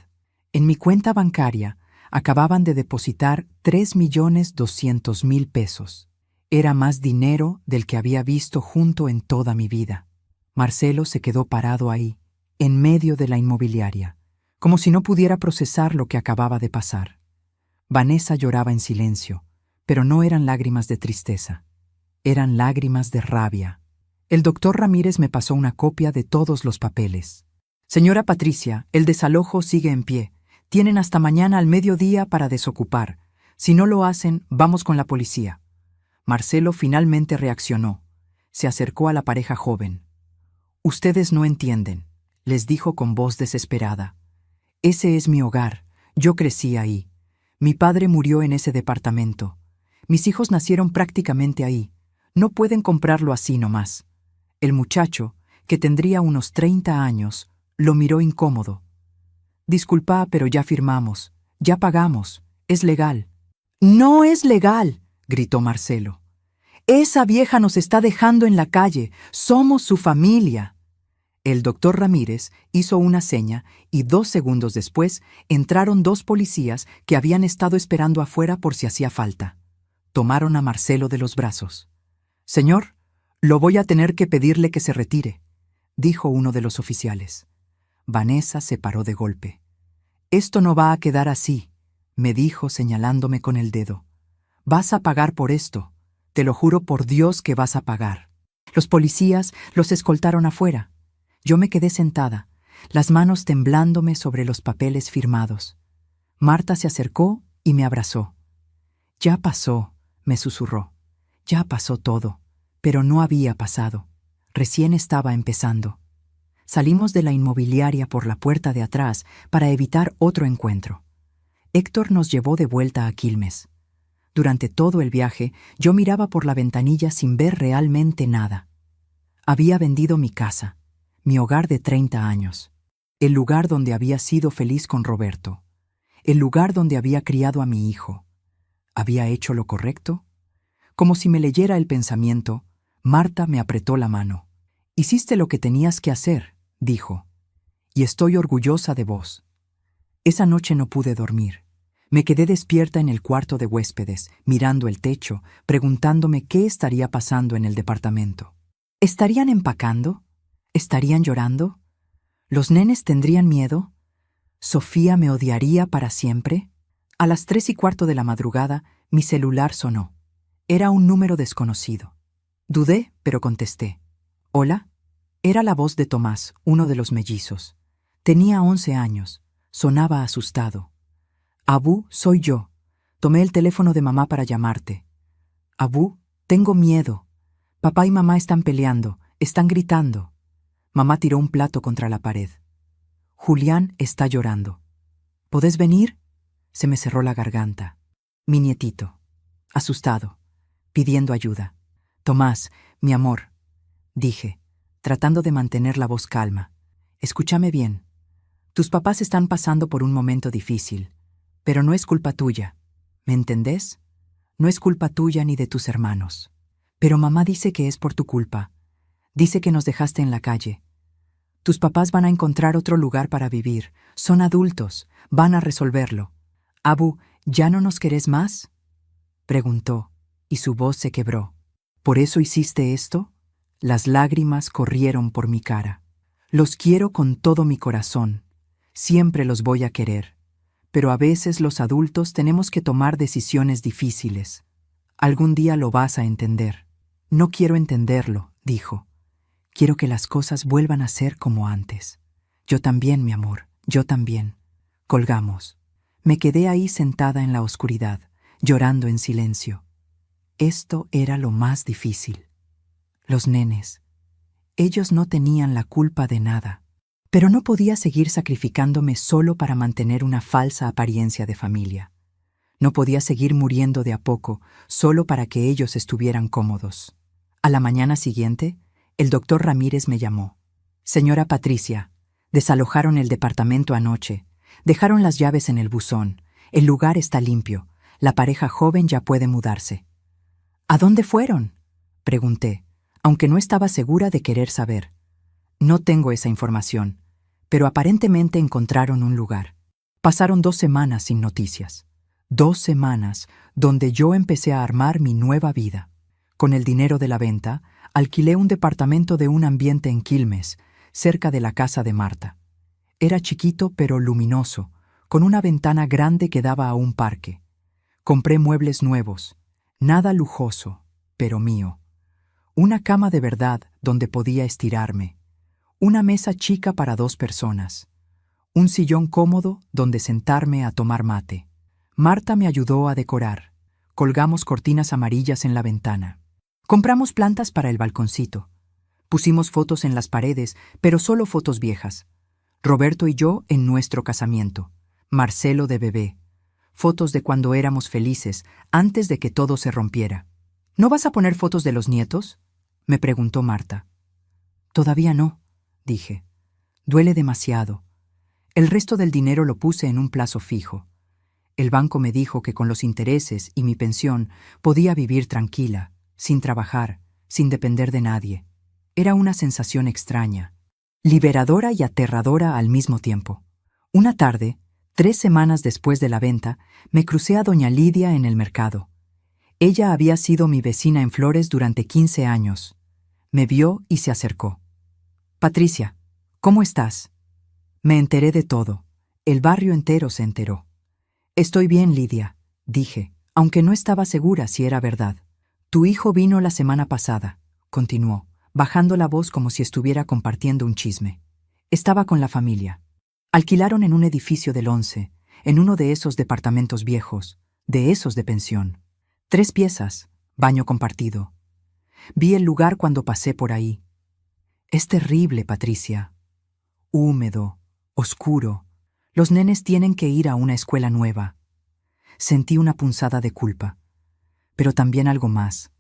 B: En mi cuenta bancaria acababan de depositar 3.200.000 pesos. Era más dinero del que había visto junto en toda mi vida. Marcelo se quedó parado ahí, en medio de la inmobiliaria, como si no pudiera procesar lo que acababa de pasar. Vanessa lloraba en silencio, pero no eran lágrimas de tristeza. Eran lágrimas de rabia. El doctor Ramírez me pasó una copia de todos los papeles. «Señora Patricia, el desalojo sigue en pie. Tienen hasta mañana al mediodía para desocupar. Si no lo hacen, vamos con la policía». Marcelo finalmente reaccionó. Se acercó a la pareja joven. «Ustedes no entienden», les dijo con voz desesperada. «Ese es mi hogar. Yo crecí ahí. Mi padre murió en ese departamento. Mis hijos nacieron prácticamente ahí. No pueden comprarlo así nomás». El muchacho, que tendría unos 30 años, lo miró incómodo. «Disculpa, pero ya firmamos. Ya pagamos. Es legal». «No es legal», gritó Marcelo. «Esa vieja nos está dejando en la calle. Somos su familia». El doctor Ramírez hizo una seña y 2 segundos después entraron 2 policías que habían estado esperando afuera por si hacía falta. Tomaron a Marcelo de los brazos. «Señor, lo voy a tener que pedirle que se retire», dijo uno de los oficiales. Vanessa se paró de golpe. «Esto no va a quedar así», me dijo señalándome con el dedo. «Vas a pagar por esto. Te lo juro por Dios que vas a pagar». Los policías los escoltaron afuera. Yo me quedé sentada, las manos temblándome sobre los papeles firmados. Marta se acercó y me abrazó. «Ya pasó», me susurró. «Ya pasó todo». Pero no había pasado. Recién estaba empezando. Salimos de la inmobiliaria por la puerta de atrás para evitar otro encuentro. Héctor nos llevó de vuelta a Quilmes. Durante todo el viaje, yo miraba por la ventanilla sin ver realmente nada. Había vendido mi casa, mi hogar de 30 años, el lugar donde había sido feliz con Roberto, el lugar donde había criado a mi hijo. ¿Había hecho lo correcto? Como si me leyera el pensamiento, Marta me apretó la mano. «Hiciste lo que tenías que hacer», dijo, «y estoy orgullosa de vos». Esa noche no pude dormir. Me quedé despierta en el cuarto de huéspedes, mirando el techo, preguntándome qué estaría pasando en el departamento. ¿Estarían empacando? ¿Estarían llorando? ¿Los nenes tendrían miedo? ¿Sofía me odiaría para siempre? A las 3:15 de la madrugada, mi celular sonó. Era un número desconocido. Dudé, pero contesté. «¿Hola?» Era la voz de Tomás, uno de los mellizos. Tenía 11 años. Sonaba asustado. «Abú, soy yo. Tomé el teléfono de mamá para llamarte». «Abú, tengo miedo. Papá y mamá están peleando, están gritando». Mamá tiró un plato contra la pared. «Julián está llorando». «¿Podés venir?» Se me cerró la garganta. Mi nietito, asustado, pidiendo ayuda. «Tomás, mi amor», dije, tratando de mantener la voz calma. «Escúchame bien. Tus papás están pasando por un momento difícil, pero no es culpa tuya. ¿Me entendés? No es culpa tuya ni de tus hermanos. Pero mamá dice que es por tu culpa. Dice que nos dejaste en la calle. Tus papás van a encontrar otro lugar para vivir. Son adultos. Van a resolverlo. Abu, ¿ya no nos querés más?, preguntó, y su voz se quebró. ¿Por eso hiciste esto? Las lágrimas corrieron por mi cara. Los quiero con todo mi corazón. Siempre los voy a querer. Pero a veces los adultos tenemos que tomar decisiones difíciles. Algún día lo vas a entender. No quiero entenderlo, dijo. Quiero que las cosas vuelvan a ser como antes. Yo también, mi amor, yo también. Colgamos. Me quedé ahí sentada en la oscuridad, llorando en silencio. Esto era lo más difícil. Los nenes. Ellos no tenían la culpa de nada. Pero no podía seguir sacrificándome solo para mantener una falsa apariencia de familia. No podía seguir muriendo de a poco, solo para que ellos estuvieran cómodos. A la mañana siguiente, el doctor Ramírez me llamó. Señora Patricia, desalojaron el departamento anoche. Dejaron las llaves en el buzón. El lugar está limpio. La pareja joven ya puede mudarse. ¿A dónde fueron?, pregunté, aunque no estaba segura de querer saber. No tengo esa información, pero aparentemente encontraron un lugar. Pasaron 2 semanas sin noticias. 2 semanas donde yo empecé a armar mi nueva vida. Con el dinero de la venta, alquilé un departamento de un ambiente en Quilmes, cerca de la casa de Marta. Era chiquito pero luminoso, con una ventana grande que daba a un parque. Compré muebles nuevos, nada lujoso, pero mío. Una cama de verdad donde podía estirarme. Una mesa chica para 2 personas. Un sillón cómodo donde sentarme a tomar mate. Marta me ayudó a decorar. Colgamos cortinas amarillas en la ventana. Compramos plantas para el balconcito. Pusimos fotos en las paredes, pero solo fotos viejas. Roberto y yo en nuestro casamiento. Marcelo de bebé. Fotos de cuando éramos felices, antes de que todo se rompiera. ¿No vas a poner fotos de los nietos?, me preguntó Marta. Todavía no, dije. Duele demasiado. El resto del dinero lo puse en un plazo fijo. El banco me dijo que con los intereses y mi pensión podía vivir tranquila, sin trabajar, sin depender de nadie. Era una sensación extraña, liberadora y aterradora al mismo tiempo. Una tarde, 3 semanas después de la venta, me crucé a doña Lidia en el mercado. Ella había sido mi vecina en Flores durante 15 años. Me vio y se acercó. Patricia, ¿cómo estás? Me enteré de todo. El barrio entero se enteró. Estoy bien, Lidia, dije, aunque no estaba segura si era verdad. Tu hijo vino la semana pasada, continuó, bajando la voz como si estuviera compartiendo un chisme. Estaba con la familia. Alquilaron en un edificio del 11, en uno de esos departamentos viejos, de esos de pensión. 3 piezas, baño compartido. Vi el lugar cuando pasé por ahí. Es terrible, Patricia. Húmedo, oscuro. Los nenes tienen que ir a una escuela nueva. Sentí una punzada de culpa, pero también algo más,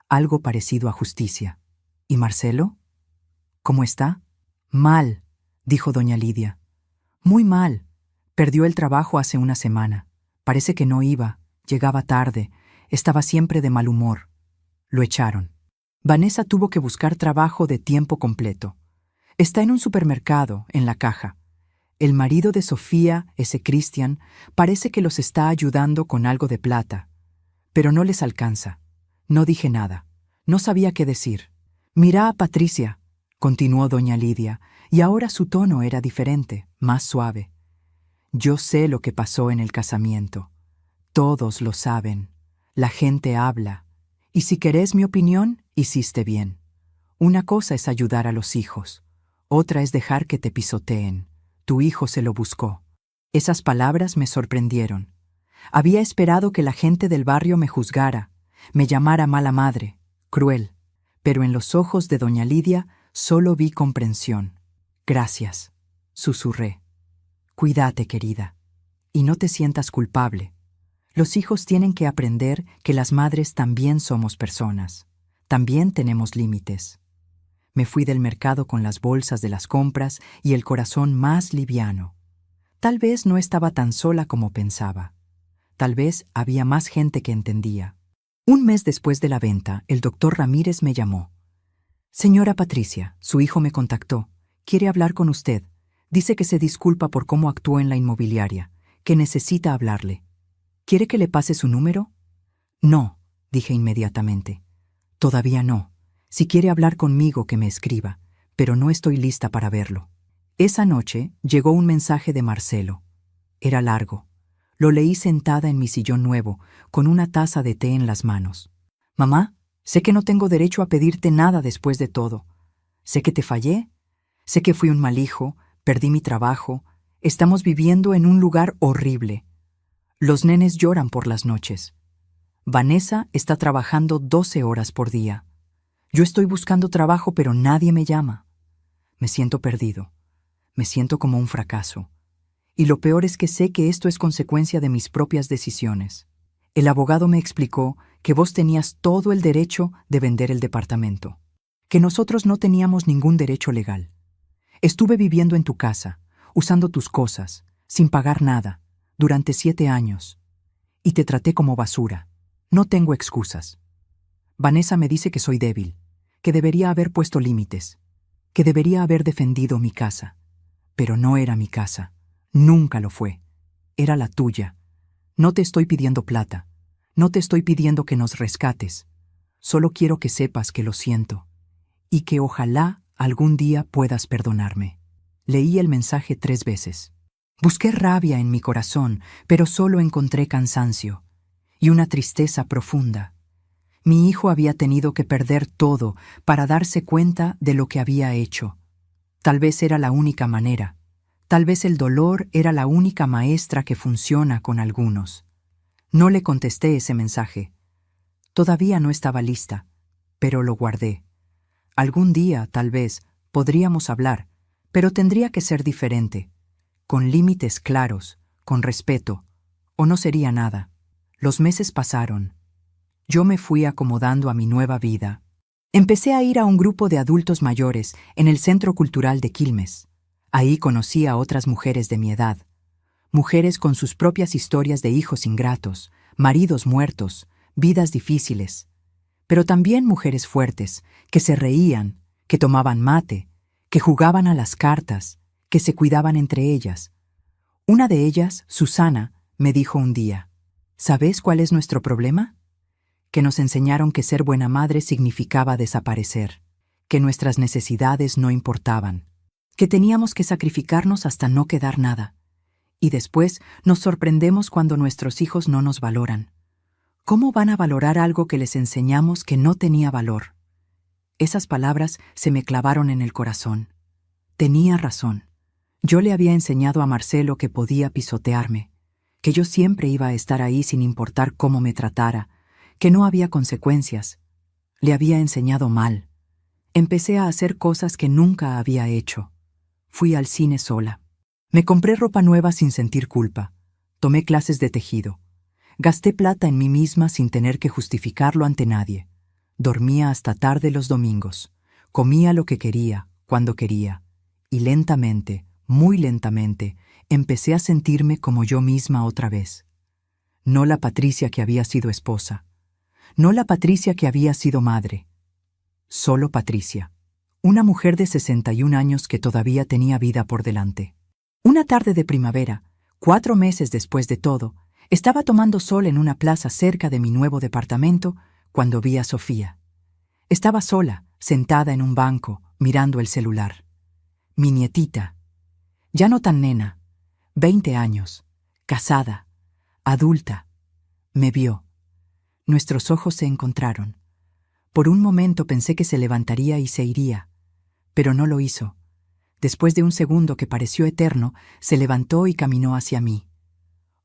B: algo parecido a justicia. ¿Y Marcelo? ¿Cómo está? Mal, dijo doña Lidia. Muy mal. Perdió el trabajo hace una semana. Parece que no iba, llegaba tarde, estaba siempre de mal humor. Lo echaron. Vanessa tuvo que buscar trabajo de tiempo completo. Está en un supermercado, en la caja. El marido de Sofía, ese Cristian, parece que los está ayudando con algo de plata. Pero no les alcanza. No dije nada. No sabía qué decir. Mira a Patricia, continuó doña Lidia, y ahora su tono era diferente, más suave. Yo sé lo que pasó en el casamiento. Todos lo saben. La gente habla. Y si querés mi opinión, hiciste bien. Una cosa es ayudar a los hijos. Otra es dejar que te pisoteen. Tu hijo se lo buscó. Esas palabras me sorprendieron. Había esperado que la gente del barrio me juzgara, me llamara mala madre, cruel. Pero en los ojos de doña Lidia solo vi comprensión. Gracias, susurré. Cuídate, querida. Y no te sientas culpable. Los hijos tienen que aprender que las madres también somos personas. También tenemos límites. Me fui del mercado con las bolsas de las compras y el corazón más liviano. Tal vez no estaba tan sola como pensaba. tal vez había más gente que entendía. Un mes después de la venta, el doctor Ramírez me llamó. Señora Patricia, su hijo me contactó. Quiere hablar con usted. Dice que se disculpa por cómo actuó en la inmobiliaria, que necesita hablarle. ¿Quiere que le pase su número? No, dije inmediatamente. Todavía no. Si quiere hablar conmigo, que me escriba, pero no estoy lista para verlo. Esa noche llegó un mensaje de Marcelo. Era largo. Lo leí sentada en mi sillón nuevo, con una taza de té en las manos. Mamá, sé que no tengo derecho a pedirte nada después de todo. Sé que te fallé. Sé que fui un mal hijo, perdí mi trabajo. Estamos viviendo en un lugar horrible. Los nenes lloran por las noches. Vanessa está trabajando 12 horas por día. Yo estoy buscando trabajo, pero nadie me llama. Me siento perdido. Me siento como un fracaso. Y lo peor es que sé que esto es consecuencia de mis propias decisiones. El abogado me explicó que vos tenías todo el derecho de vender el departamento, que nosotros no teníamos ningún derecho legal. Estuve viviendo en tu casa, usando tus cosas, sin pagar nada, durante 7 años. Y te traté como basura. No tengo excusas. Vanessa me dice que soy débil, que debería haber puesto límites, que debería haber defendido mi casa. Pero no era mi casa. Nunca lo fue. Era la tuya. No te estoy pidiendo plata. No te estoy pidiendo que nos rescates. Solo quiero que sepas que lo siento y que ojalá algún día puedas perdonarme. Leí el mensaje 3 veces. Busqué rabia en mi corazón, pero solo encontré cansancio y una tristeza profunda. Mi hijo había tenido que perder todo para darse cuenta de lo que había hecho. Tal vez era la única manera. Tal vez el dolor era la única maestra que funciona con algunos. No le contesté ese mensaje. Todavía no estaba lista, pero lo guardé. Algún día, tal vez, podríamos hablar, pero tendría que ser diferente, con límites claros, con respeto, o no sería nada. Los meses pasaron. Yo me fui acomodando a mi nueva vida. Empecé a ir a un grupo de adultos mayores en el Centro Cultural de Quilmes. Ahí conocí a otras mujeres de mi edad. Mujeres con sus propias historias de hijos ingratos, maridos muertos, vidas difíciles. Pero también mujeres fuertes, que se reían, que tomaban mate, que jugaban a las cartas, que se cuidaban entre ellas. Una de ellas, Susana, me dijo un día: ¿sabes cuál es nuestro problema? Que nos enseñaron que ser buena madre significaba desaparecer, que nuestras necesidades no importaban, que teníamos que sacrificarnos hasta no quedar nada. Y después nos sorprendemos cuando nuestros hijos no nos valoran. ¿Cómo van a valorar algo que les enseñamos que no tenía valor? Esas palabras se me clavaron en el corazón. Tenía razón. Yo le había enseñado a Marcelo que podía pisotearme, que yo siempre iba a estar ahí sin importar cómo me tratara, que no había consecuencias. Le había enseñado mal. Empecé a hacer cosas que nunca había hecho. Fui al cine sola. Me compré ropa nueva sin sentir culpa. Tomé clases de tejido. Gasté plata en mí misma sin tener que justificarlo ante nadie. Dormía hasta tarde los domingos. Comía lo que quería, cuando quería. Y lentamente, muy lentamente, empecé a sentirme como yo misma otra vez. No la Patricia que había sido esposa. No la Patricia que había sido madre. Solo Patricia. Una mujer de 61 años que todavía tenía vida por delante. Una tarde de primavera, 4 meses después de todo, estaba tomando sol en una plaza cerca de mi nuevo departamento cuando vi a Sofía. Estaba sola, sentada en un banco, mirando el celular. Mi nietita. Ya no tan nena. 20 años. Casada. Adulta. Me vio. Nuestros ojos se encontraron. Por un momento pensé que se levantaría y se iría, pero no lo hizo. Después de un segundo que pareció eterno, se levantó y caminó hacia mí.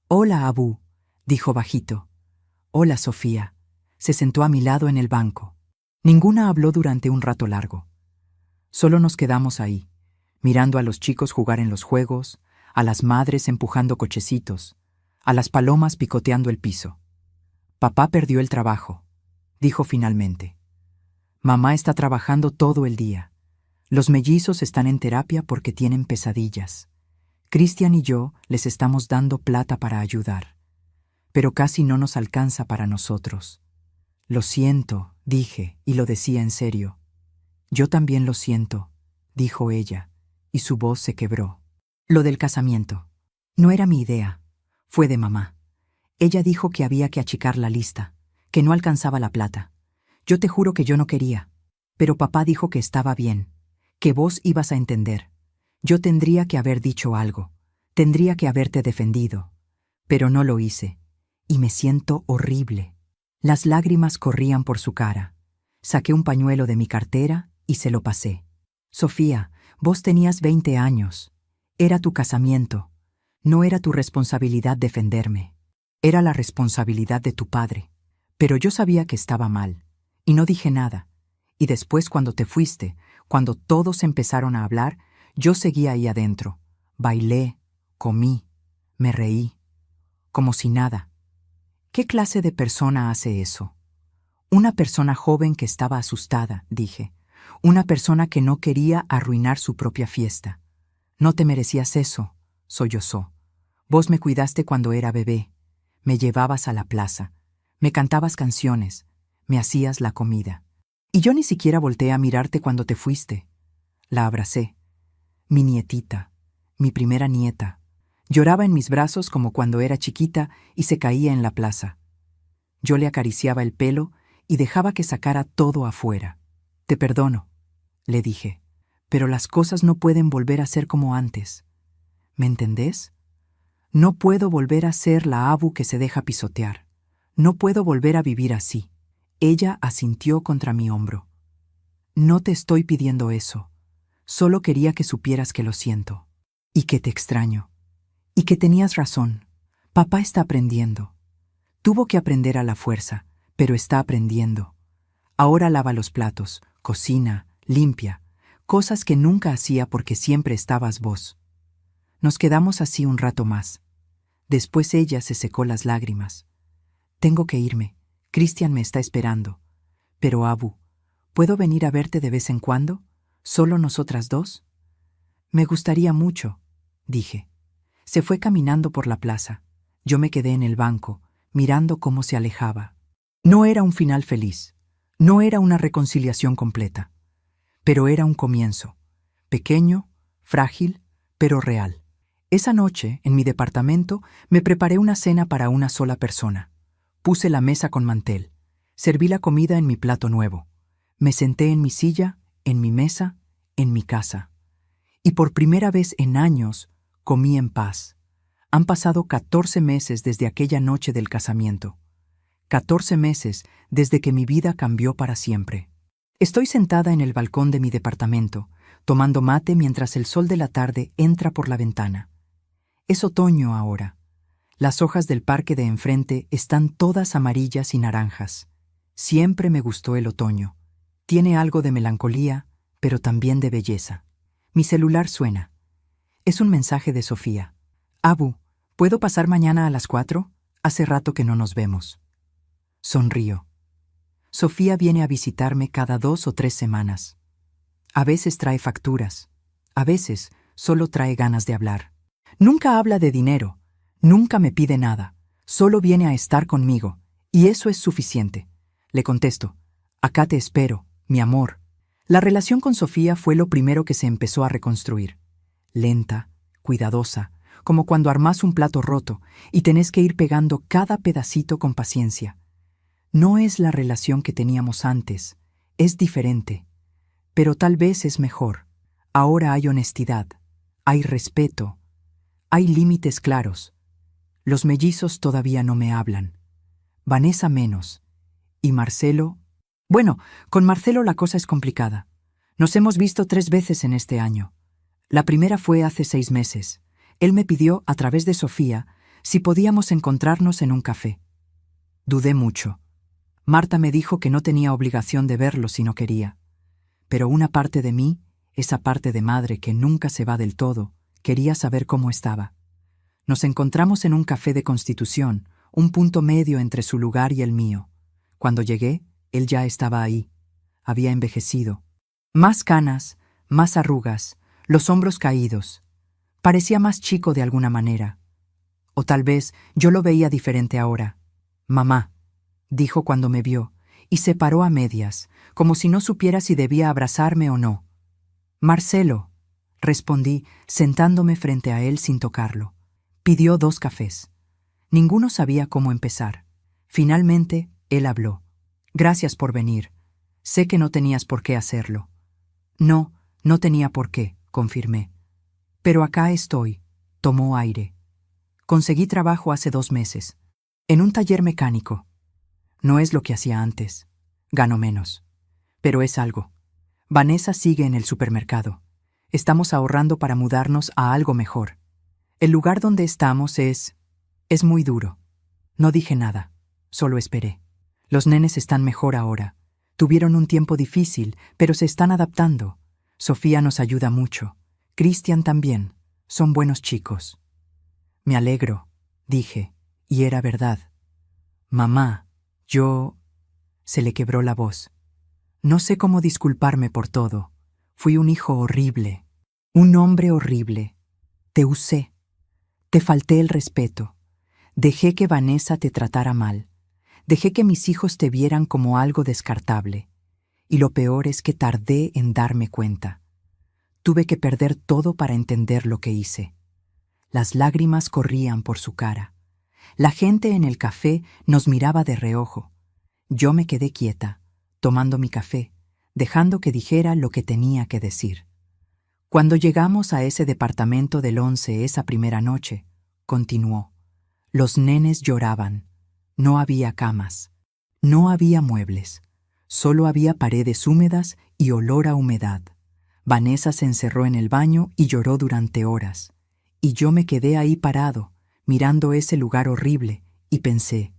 B: «Hola, Abu», dijo bajito. «Hola, Sofía». Se sentó a mi lado en el banco. Ninguna habló durante un rato largo. Solo nos quedamos ahí, mirando a los chicos jugar en los juegos, a las madres empujando cochecitos, a las palomas picoteando el piso. «Papá perdió el trabajo», dijo finalmente. «Mamá está trabajando todo el día. Los mellizos están en terapia porque tienen pesadillas. Cristian y yo les estamos dando plata para ayudar. pero casi no nos alcanza para nosotros. Lo siento, dije, y lo decía en serio. Yo también lo siento, dijo ella, y su voz se quebró. Lo del casamiento. No era mi idea, fue de mamá. Ella dijo que había que achicar la lista, que no alcanzaba la plata. Yo te juro que yo no quería. Pero papá dijo que estaba bien, que vos ibas a entender. Yo tendría que haber dicho algo, tendría que haberte defendido. Pero no lo hice, y me siento horrible. Las lágrimas corrían por su cara. Saqué un pañuelo de mi cartera y se lo pasé. Sofía, vos tenías 20 años. Era tu casamiento. No era tu responsabilidad defenderme. Era la responsabilidad de tu padre. Pero yo sabía que estaba mal, y no dije nada. Y después, cuando te fuiste, cuando todos empezaron a hablar, yo seguía ahí adentro. Bailé, comí, me reí, como si nada. ¿Qué clase de persona hace eso? Una persona joven que estaba asustada, dije. Una persona que no quería arruinar su propia fiesta. No te merecías eso, sollozó. Vos me cuidaste cuando era bebé. Me llevabas a la plaza. Me cantabas canciones. Me hacías la comida. Y yo ni siquiera volteé a mirarte cuando te fuiste. La abracé. Mi nietita, mi primera nieta. Lloraba en mis brazos como cuando era chiquita y se caía en la plaza. Yo le acariciaba el pelo y dejaba que sacara todo afuera. Te perdono, le dije, pero las cosas no pueden volver a ser como antes. ¿Me entendés? No puedo volver a ser la Abu que se deja pisotear. No puedo volver a vivir así. Ella asintió contra mi hombro. No te estoy pidiendo eso. Solo quería que supieras que lo siento. Y que te extraño. Y que tenías razón. Papá está aprendiendo. Tuvo que aprender a la fuerza, pero está aprendiendo. Ahora lava los platos, cocina, limpia, cosas que nunca hacía porque siempre estabas vos. Nos quedamos así un rato más. Después ella se secó las lágrimas. Tengo que irme. Cristian me está esperando. Pero Abu, ¿puedo venir a verte de vez en cuando? ¿Solo nosotras dos? Me gustaría mucho, dije. Se fue caminando por la plaza. Yo me quedé en el banco, mirando cómo se alejaba. No era un final feliz. No era una reconciliación completa. Pero era un comienzo. Pequeño, frágil, pero real. Esa noche, en mi departamento, me preparé una cena para una sola persona. Puse la mesa con mantel. Serví la comida en mi plato nuevo. Me senté en mi silla, en mi mesa, en mi casa. Y por primera vez en años, comí en paz. Han pasado 14 meses desde aquella noche del casamiento. 14 meses desde que mi vida cambió para siempre. Estoy sentada en el balcón de mi departamento, tomando mate mientras el sol de la tarde entra por la ventana. Es otoño ahora. Las hojas del parque de enfrente están todas amarillas y naranjas. Siempre me gustó el otoño. Tiene algo de melancolía, pero también de belleza. Mi celular suena. Es un mensaje de Sofía. Abu, ¿puedo pasar mañana a las 4? Hace rato que no nos vemos. Sonrío. Sofía viene a visitarme cada 2 o 3 semanas. A veces trae facturas. A veces solo trae ganas de hablar. Nunca habla de dinero. Nunca me pide nada. Solo viene a estar conmigo. Y eso es suficiente. Le contesto. Acá te espero, mi amor. La relación con Sofía fue lo primero que se empezó a reconstruir. Lenta, cuidadosa, como cuando armás un plato roto y tenés que ir pegando cada pedacito con paciencia. No es la relación que teníamos antes. Es diferente. Pero tal vez es mejor. Ahora hay honestidad. Hay respeto. Hay límites claros. Los mellizos todavía no me hablan. Vanessa menos. Y Marcelo... Bueno, con Marcelo la cosa es complicada. Nos hemos visto 3 veces en este año. La primera fue hace 6 meses. Él me pidió, a través de Sofía, si podíamos encontrarnos en un café. Dudé mucho. Marta me dijo que no tenía obligación de verlo si no quería. Pero una parte de mí, esa parte de madre que nunca se va del todo, quería saber cómo estaba. Nos encontramos en un café de Constitución, un punto medio entre su lugar y el mío. Cuando llegué, él ya estaba ahí. Había envejecido. Más canas, más arrugas, los hombros caídos. Parecía más chico de alguna manera. O tal vez yo lo veía diferente ahora. Mamá, dijo cuando me vio, y se paró a medias, como si no supiera si debía abrazarme o no. Marcelo, respondí, sentándome frente a él sin tocarlo. Pidió 2 cafés. Ninguno sabía cómo empezar. Finalmente, él habló. Gracias por venir. Sé que no tenías por qué hacerlo. No, no tenía por qué, confirmé. Pero acá estoy. Tomó aire. Conseguí trabajo hace 2 meses. En un taller mecánico. No es lo que hacía antes. Gano menos. Pero es algo. Vanessa sigue en el supermercado. Estamos ahorrando para mudarnos a algo mejor. El lugar donde estamos es muy duro. No dije nada. Solo esperé. Los nenes están mejor ahora. Tuvieron un tiempo difícil, pero se están adaptando. Sofía nos ayuda mucho. Cristian también. Son buenos chicos. Me alegro, dije, y era verdad. Mamá, yo... Se le quebró la voz. No sé cómo disculparme por todo. Fui un hijo horrible. Un hombre horrible. Te usé. Te falté el respeto. Dejé que Vanessa te tratara mal. Dejé que mis hijos te vieran como algo descartable. Y lo peor es que tardé en darme cuenta. Tuve que perder todo para entender lo que hice. Las lágrimas corrían por su cara. La gente en el café nos miraba de reojo. Yo me quedé quieta, tomando mi café, dejando que dijera lo que tenía que decir. Cuando llegamos a ese departamento del 11 esa primera noche, continuó. Los nenes lloraban. No había camas. No había muebles. Solo había paredes húmedas y olor a humedad. Vanessa se encerró en el baño y lloró durante horas. Y yo me quedé ahí parado, mirando ese lugar horrible, y pensé,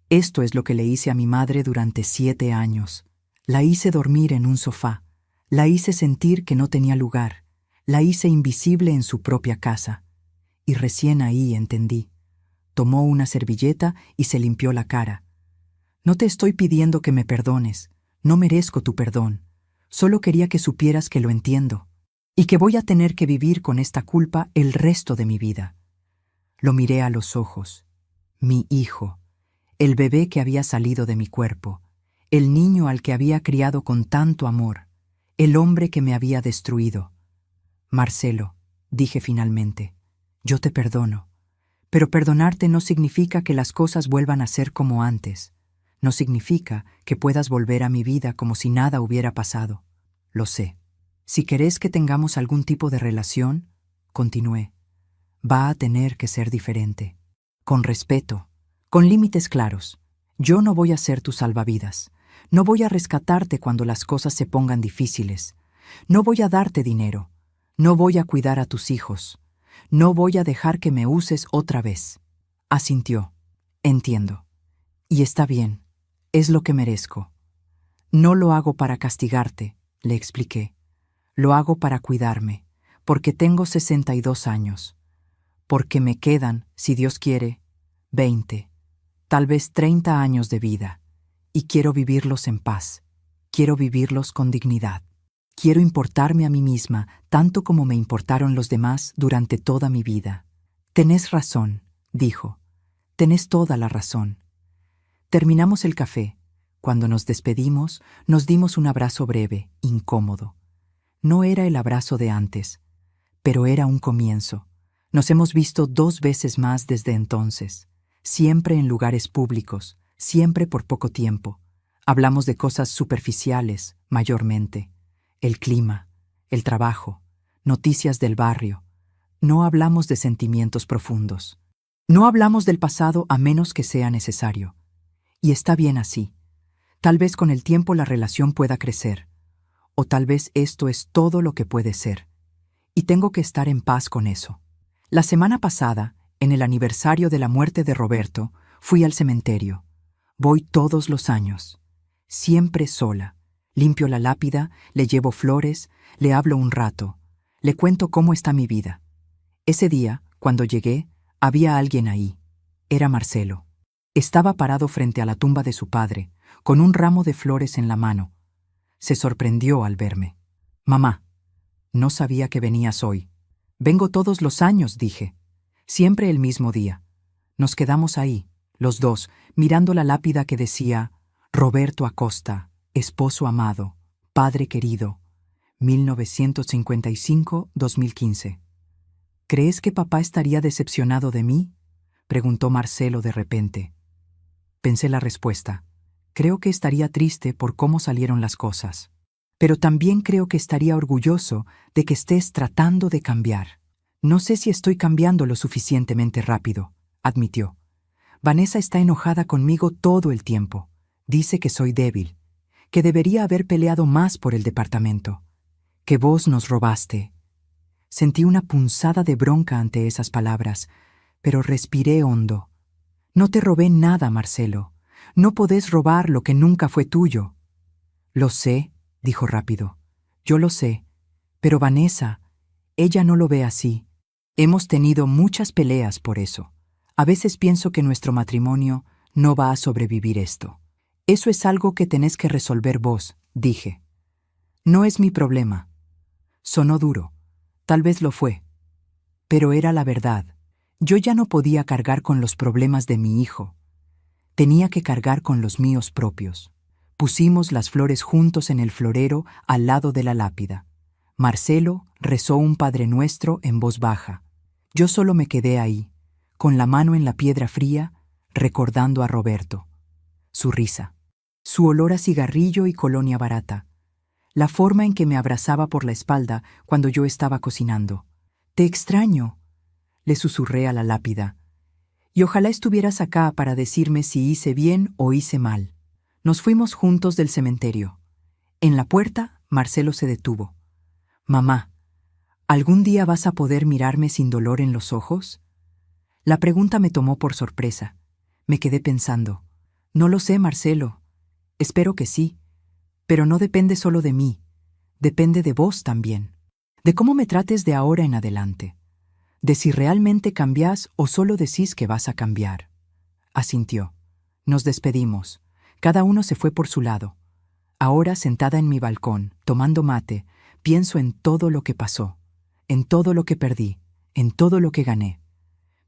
B: esto es lo que le hice a mi madre durante 7 años. La hice dormir en un sofá. La hice sentir que no tenía lugar. La hice invisible en su propia casa. Y recién ahí entendí. Tomó una servilleta y se limpió la cara. No te estoy pidiendo que me perdones. No merezco tu perdón. Solo quería que supieras que lo entiendo. Y que voy a tener que vivir con esta culpa el resto de mi vida. Lo miré a los ojos. Mi hijo. El bebé que había salido de mi cuerpo. El niño al que había criado con tanto amor. El hombre que me había destruido. Marcelo, dije finalmente, yo te perdono. Pero perdonarte no significa que las cosas vuelvan a ser como antes. No significa que puedas volver a mi vida como si nada hubiera pasado. Lo sé. Si querés que tengamos algún tipo de relación, continué, va a tener que ser diferente. Con respeto, con límites claros. Yo no voy a ser tu salvavidas. No voy a rescatarte cuando las cosas se pongan difíciles. No voy a darte dinero. No voy a cuidar a tus hijos. No voy a dejar que me uses otra vez. Asintió. Entiendo. Y está bien. Es lo que merezco. No lo hago para castigarte, le expliqué. Lo hago para cuidarme, porque tengo 62 años. Porque me quedan, si Dios quiere, 20, tal vez 30 años de vida. Y quiero vivirlos en paz. Quiero vivirlos con dignidad. Quiero importarme a mí misma tanto como me importaron los demás durante toda mi vida. Tenés razón, dijo. Tenés toda la razón. Terminamos el café. Cuando nos despedimos, nos dimos un abrazo breve, incómodo. No era el abrazo de antes, pero era un comienzo. Nos hemos visto 2 veces más desde entonces, siempre en lugares públicos, siempre por poco tiempo. Hablamos de cosas superficiales, mayormente. El clima, el trabajo, noticias del barrio. No hablamos de sentimientos profundos. No hablamos del pasado a menos que sea necesario. Y está bien así. Tal vez con el tiempo la relación pueda crecer. O tal vez esto es todo lo que puede ser. Y tengo que estar en paz con eso. La semana pasada, en el aniversario de la muerte de Roberto, fui al cementerio. Voy todos los años. Siempre sola. Limpio la lápida, le llevo flores, le hablo un rato. Le cuento cómo está mi vida. Ese día, cuando llegué, había alguien ahí. Era Marcelo. Estaba parado frente a la tumba de su padre, con un ramo de flores en la mano. Se sorprendió al verme. «Mamá, no sabía que venías hoy». «Vengo todos los años», dije. «Siempre el mismo día. Nos quedamos ahí, los dos, mirando la lápida que decía Roberto Acosta, esposo amado, padre querido, 1955-2015. ¿Crees que papá estaría decepcionado de mí?, preguntó Marcelo de repente. Pensé la respuesta. Creo que estaría triste por cómo salieron las cosas. Pero también creo que estaría orgulloso de que estés tratando de cambiar. No sé si estoy cambiando lo suficientemente rápido, admitió. Vanessa está enojada conmigo todo el tiempo. Dice que soy débil, que debería haber peleado más por el departamento, que vos nos robaste. Sentí una punzada de bronca ante esas palabras, pero respiré hondo. No te robé nada, Marcelo. No podés robar lo que nunca fue tuyo. Lo sé, dijo rápido. Yo lo sé. Pero Vanessa, ella no lo ve así. Hemos tenido muchas peleas por eso. A veces pienso que nuestro matrimonio no va a sobrevivir esto. Eso es algo que tenés que resolver vos, dije. No es mi problema. Sonó duro. Tal vez lo fue. Pero era la verdad. Yo ya no podía cargar con los problemas de mi hijo. Tenía que cargar con los míos propios. Pusimos las flores juntos en el florero al lado de la lápida. Marcelo rezó un Padre Nuestro en voz baja. Yo solo me quedé ahí, con la mano en la piedra fría, recordando a Roberto. Su risa, su olor a cigarrillo y colonia barata, la forma en que me abrazaba por la espalda cuando yo estaba cocinando. «Te extraño», le susurré a la lápida. «Y ojalá estuvieras acá para decirme si hice bien o hice mal». Nos fuimos juntos del cementerio. En la puerta, Marcelo se detuvo. «Mamá, ¿algún día vas a poder mirarme sin dolor en los ojos?». La pregunta me tomó por sorpresa. Me quedé pensando. «No lo sé, Marcelo. Espero que sí. Pero no depende solo de mí. Depende de vos también. De cómo me trates de ahora en adelante. De si realmente cambiás o solo decís que vas a cambiar». Asintió. Nos despedimos. Cada uno se fue por su lado. Ahora, sentada en mi balcón, tomando mate, pienso en todo lo que pasó, en todo lo que perdí, en todo lo que gané.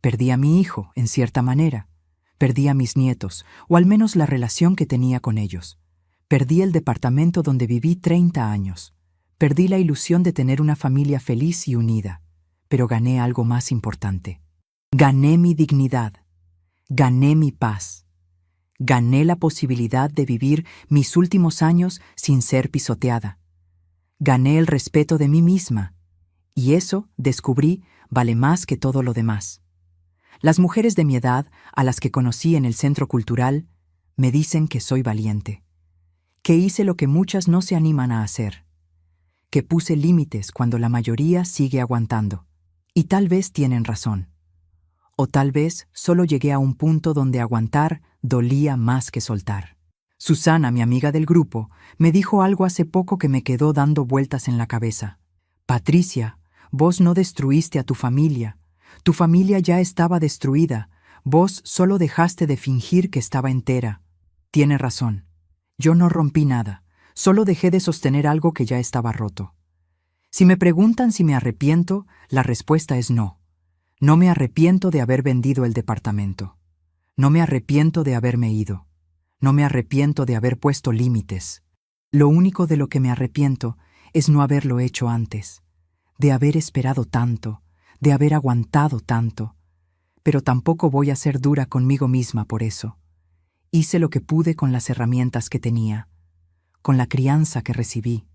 B: Perdí a mi hijo, en cierta manera. Perdí a mis nietos, o al menos la relación que tenía con ellos. Perdí el departamento donde viví 30 años. Perdí la ilusión de tener una familia feliz y unida. Pero gané algo más importante. Gané mi dignidad. Gané mi paz. Gané la posibilidad de vivir mis últimos años sin ser pisoteada. Gané el respeto de mí misma. Y eso, descubrí, vale más que todo lo demás. Las mujeres de mi edad, a las que conocí en el centro cultural, me dicen que soy valiente. Que hice lo que muchas no se animan a hacer. Que puse límites cuando la mayoría sigue aguantando. Y tal vez tienen razón. O tal vez solo llegué a un punto donde aguantar dolía más que soltar. Susana, mi amiga del grupo, me dijo algo hace poco que me quedó dando vueltas en la cabeza. «Patricia, vos no destruiste a tu familia. Tu familia ya estaba destruida. Vos solo dejaste de fingir que estaba entera». Tiene razón. Yo no rompí nada. Solo dejé de sostener algo que ya estaba roto. Si me preguntan si me arrepiento, la respuesta es no. No me arrepiento de haber vendido el departamento. No me arrepiento de haberme ido. No me arrepiento de haber puesto límites. Lo único de lo que me arrepiento es no haberlo hecho antes, de haber esperado tanto, de haber aguantado tanto. Pero tampoco voy a ser dura conmigo misma por eso. Hice lo que pude con las herramientas que tenía, con la crianza que recibí,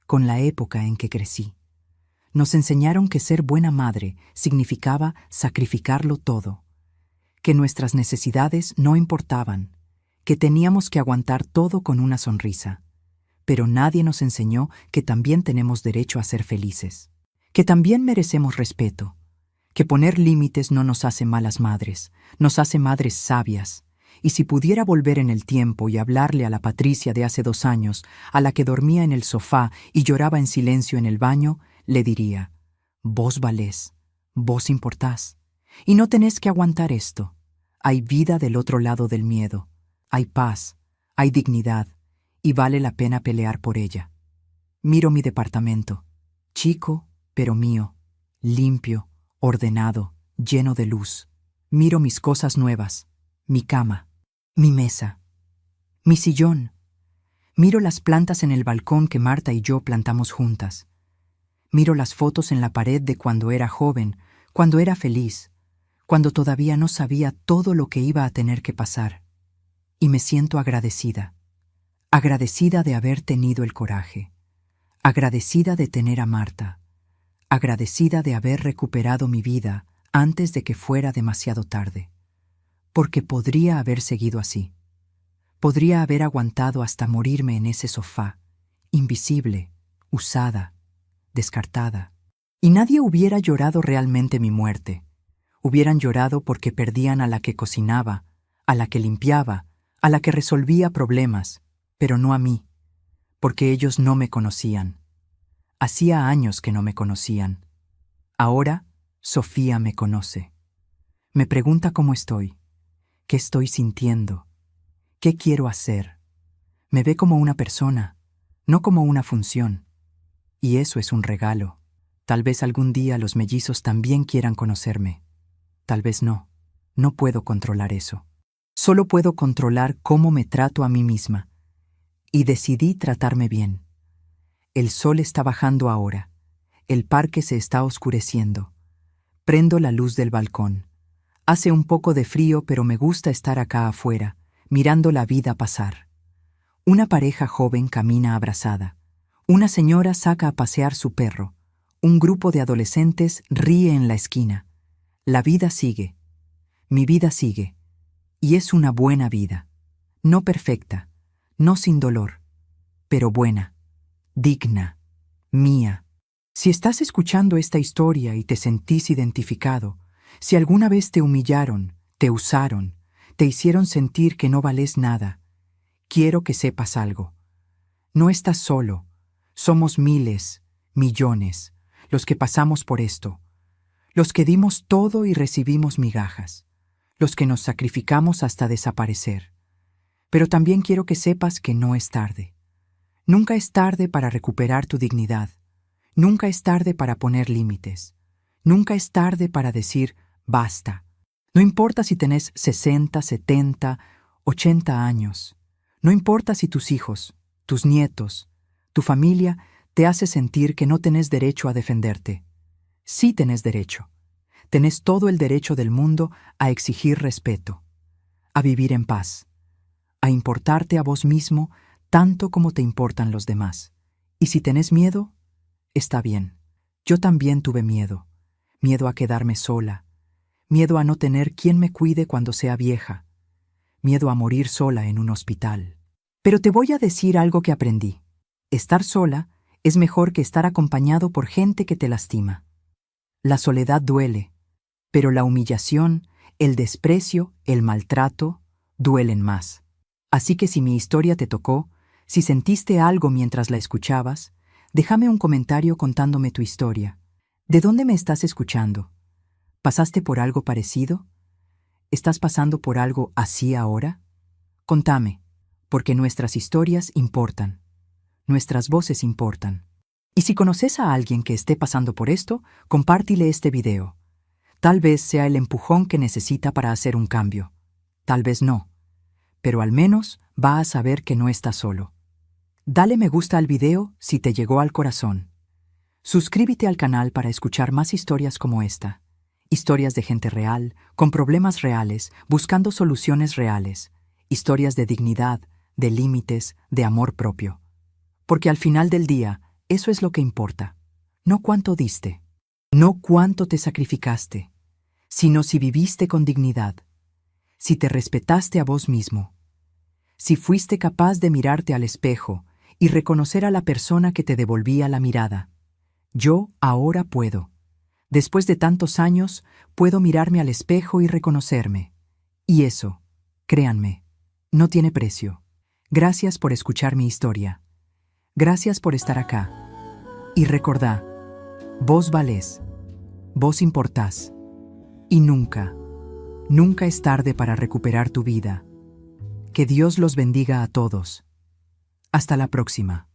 B: con la época en que crecí. Nos enseñaron que ser buena madre significaba sacrificarlo todo, que nuestras necesidades no importaban, que teníamos que aguantar todo con una sonrisa. Pero nadie nos enseñó que también tenemos derecho a ser felices, que también merecemos respeto, que poner límites no nos hace malas madres, nos hace madres sabias. Y si pudiera volver en el tiempo y hablarle a la Patricia de hace 2 años, a la que dormía en el sofá y lloraba en silencio en el baño, le diría: «Vos valés, vos importás, y no tenés que aguantar esto. Hay vida del otro lado del miedo, hay paz, hay dignidad, y vale la pena pelear por ella». Miro mi departamento, chico, pero mío, limpio, ordenado, lleno de luz. Miro mis cosas nuevas, mi cama, mi mesa, mi sillón. Miro las plantas en el balcón que Marta y yo plantamos juntas. Miro las fotos en la pared de cuando era joven, cuando era feliz, cuando todavía no sabía todo lo que iba a tener que pasar. Y me siento agradecida. Agradecida de haber tenido el coraje. Agradecida de tener a Marta. Agradecida de haber recuperado mi vida antes de que fuera demasiado tarde. Porque podría haber seguido así. Podría haber aguantado hasta morirme en ese sofá, invisible, usada, descartada. Y nadie hubiera llorado realmente mi muerte. Hubieran llorado porque perdían a la que cocinaba, a la que limpiaba, a la que resolvía problemas, pero no a mí, porque ellos no me conocían. Hacía años que no me conocían. Ahora, Sofía me conoce. Me pregunta cómo estoy, qué estoy sintiendo, qué quiero hacer. Me ve como una persona, no como una función. Y eso es un regalo. Tal vez algún día los mellizos también quieran conocerme. Tal vez no. No puedo controlar eso. Solo puedo controlar cómo me trato a mí misma. Y decidí tratarme bien. El sol está bajando ahora. El parque se está oscureciendo. Prendo la luz del balcón. Hace un poco de frío, pero me gusta estar acá afuera, mirando la vida pasar. Una pareja joven camina abrazada. Una señora saca a pasear su perro. Un grupo de adolescentes ríe en la esquina. La vida sigue. Mi vida sigue. Y es una buena vida. No perfecta, no sin dolor, pero buena, digna, mía. Si estás escuchando esta historia y te sentís identificado, si alguna vez te humillaron, te usaron, te hicieron sentir que no vales nada, quiero que sepas algo. No estás solo. Somos miles, millones, los que pasamos por esto. Los que dimos todo y recibimos migajas. Los que nos sacrificamos hasta desaparecer. Pero también quiero que sepas que no es tarde. Nunca es tarde para recuperar tu dignidad. Nunca es tarde para poner límites. Nunca es tarde para decir basta. No importa si tenés 60, 70, 80 años. No importa si tus hijos, tus nietos, tu familia te hace sentir que no tenés derecho a defenderte. Sí tenés derecho. Tenés todo el derecho del mundo a exigir respeto, a vivir en paz, a importarte a vos mismo tanto como te importan los demás. Y si tenés miedo, está bien. Yo también tuve miedo. Miedo a quedarme sola. Miedo a no tener quien me cuide cuando sea vieja. Miedo a morir sola en un hospital. Pero te voy a decir algo que aprendí. Estar sola es mejor que estar acompañado por gente que te lastima. La soledad duele, pero la humillación, el desprecio, el maltrato, duelen más. Así que si mi historia te tocó, si sentiste algo mientras la escuchabas, déjame un comentario contándome tu historia. ¿De dónde me estás escuchando? ¿Pasaste por algo parecido? ¿Estás pasando por algo así ahora? Contame, porque nuestras historias importan. Nuestras voces importan. Y si conoces a alguien que esté pasando por esto, compártile este video. Tal vez sea el empujón que necesita para hacer un cambio. Tal vez no. Pero al menos va a saber que no está solo. Dale me gusta al video si te llegó al corazón. Suscríbete al canal para escuchar más historias como esta. Historias de gente real, con problemas reales, buscando soluciones reales. Historias de dignidad, de límites, de amor propio. Porque al final del día, eso es lo que importa. No cuánto diste, no cuánto te sacrificaste, sino si viviste con dignidad, si te respetaste a vos mismo, si fuiste capaz de mirarte al espejo y reconocer a la persona que te devolvía la mirada. Yo ahora puedo. Después de tantos años, puedo mirarme al espejo y reconocerme. Y eso, créanme, no tiene precio. Gracias por escuchar mi historia. Gracias por estar acá. Y recordá, vos valés, vos importás. Y nunca, nunca es tarde para recuperar tu vida. Que Dios los bendiga a todos. Hasta la próxima.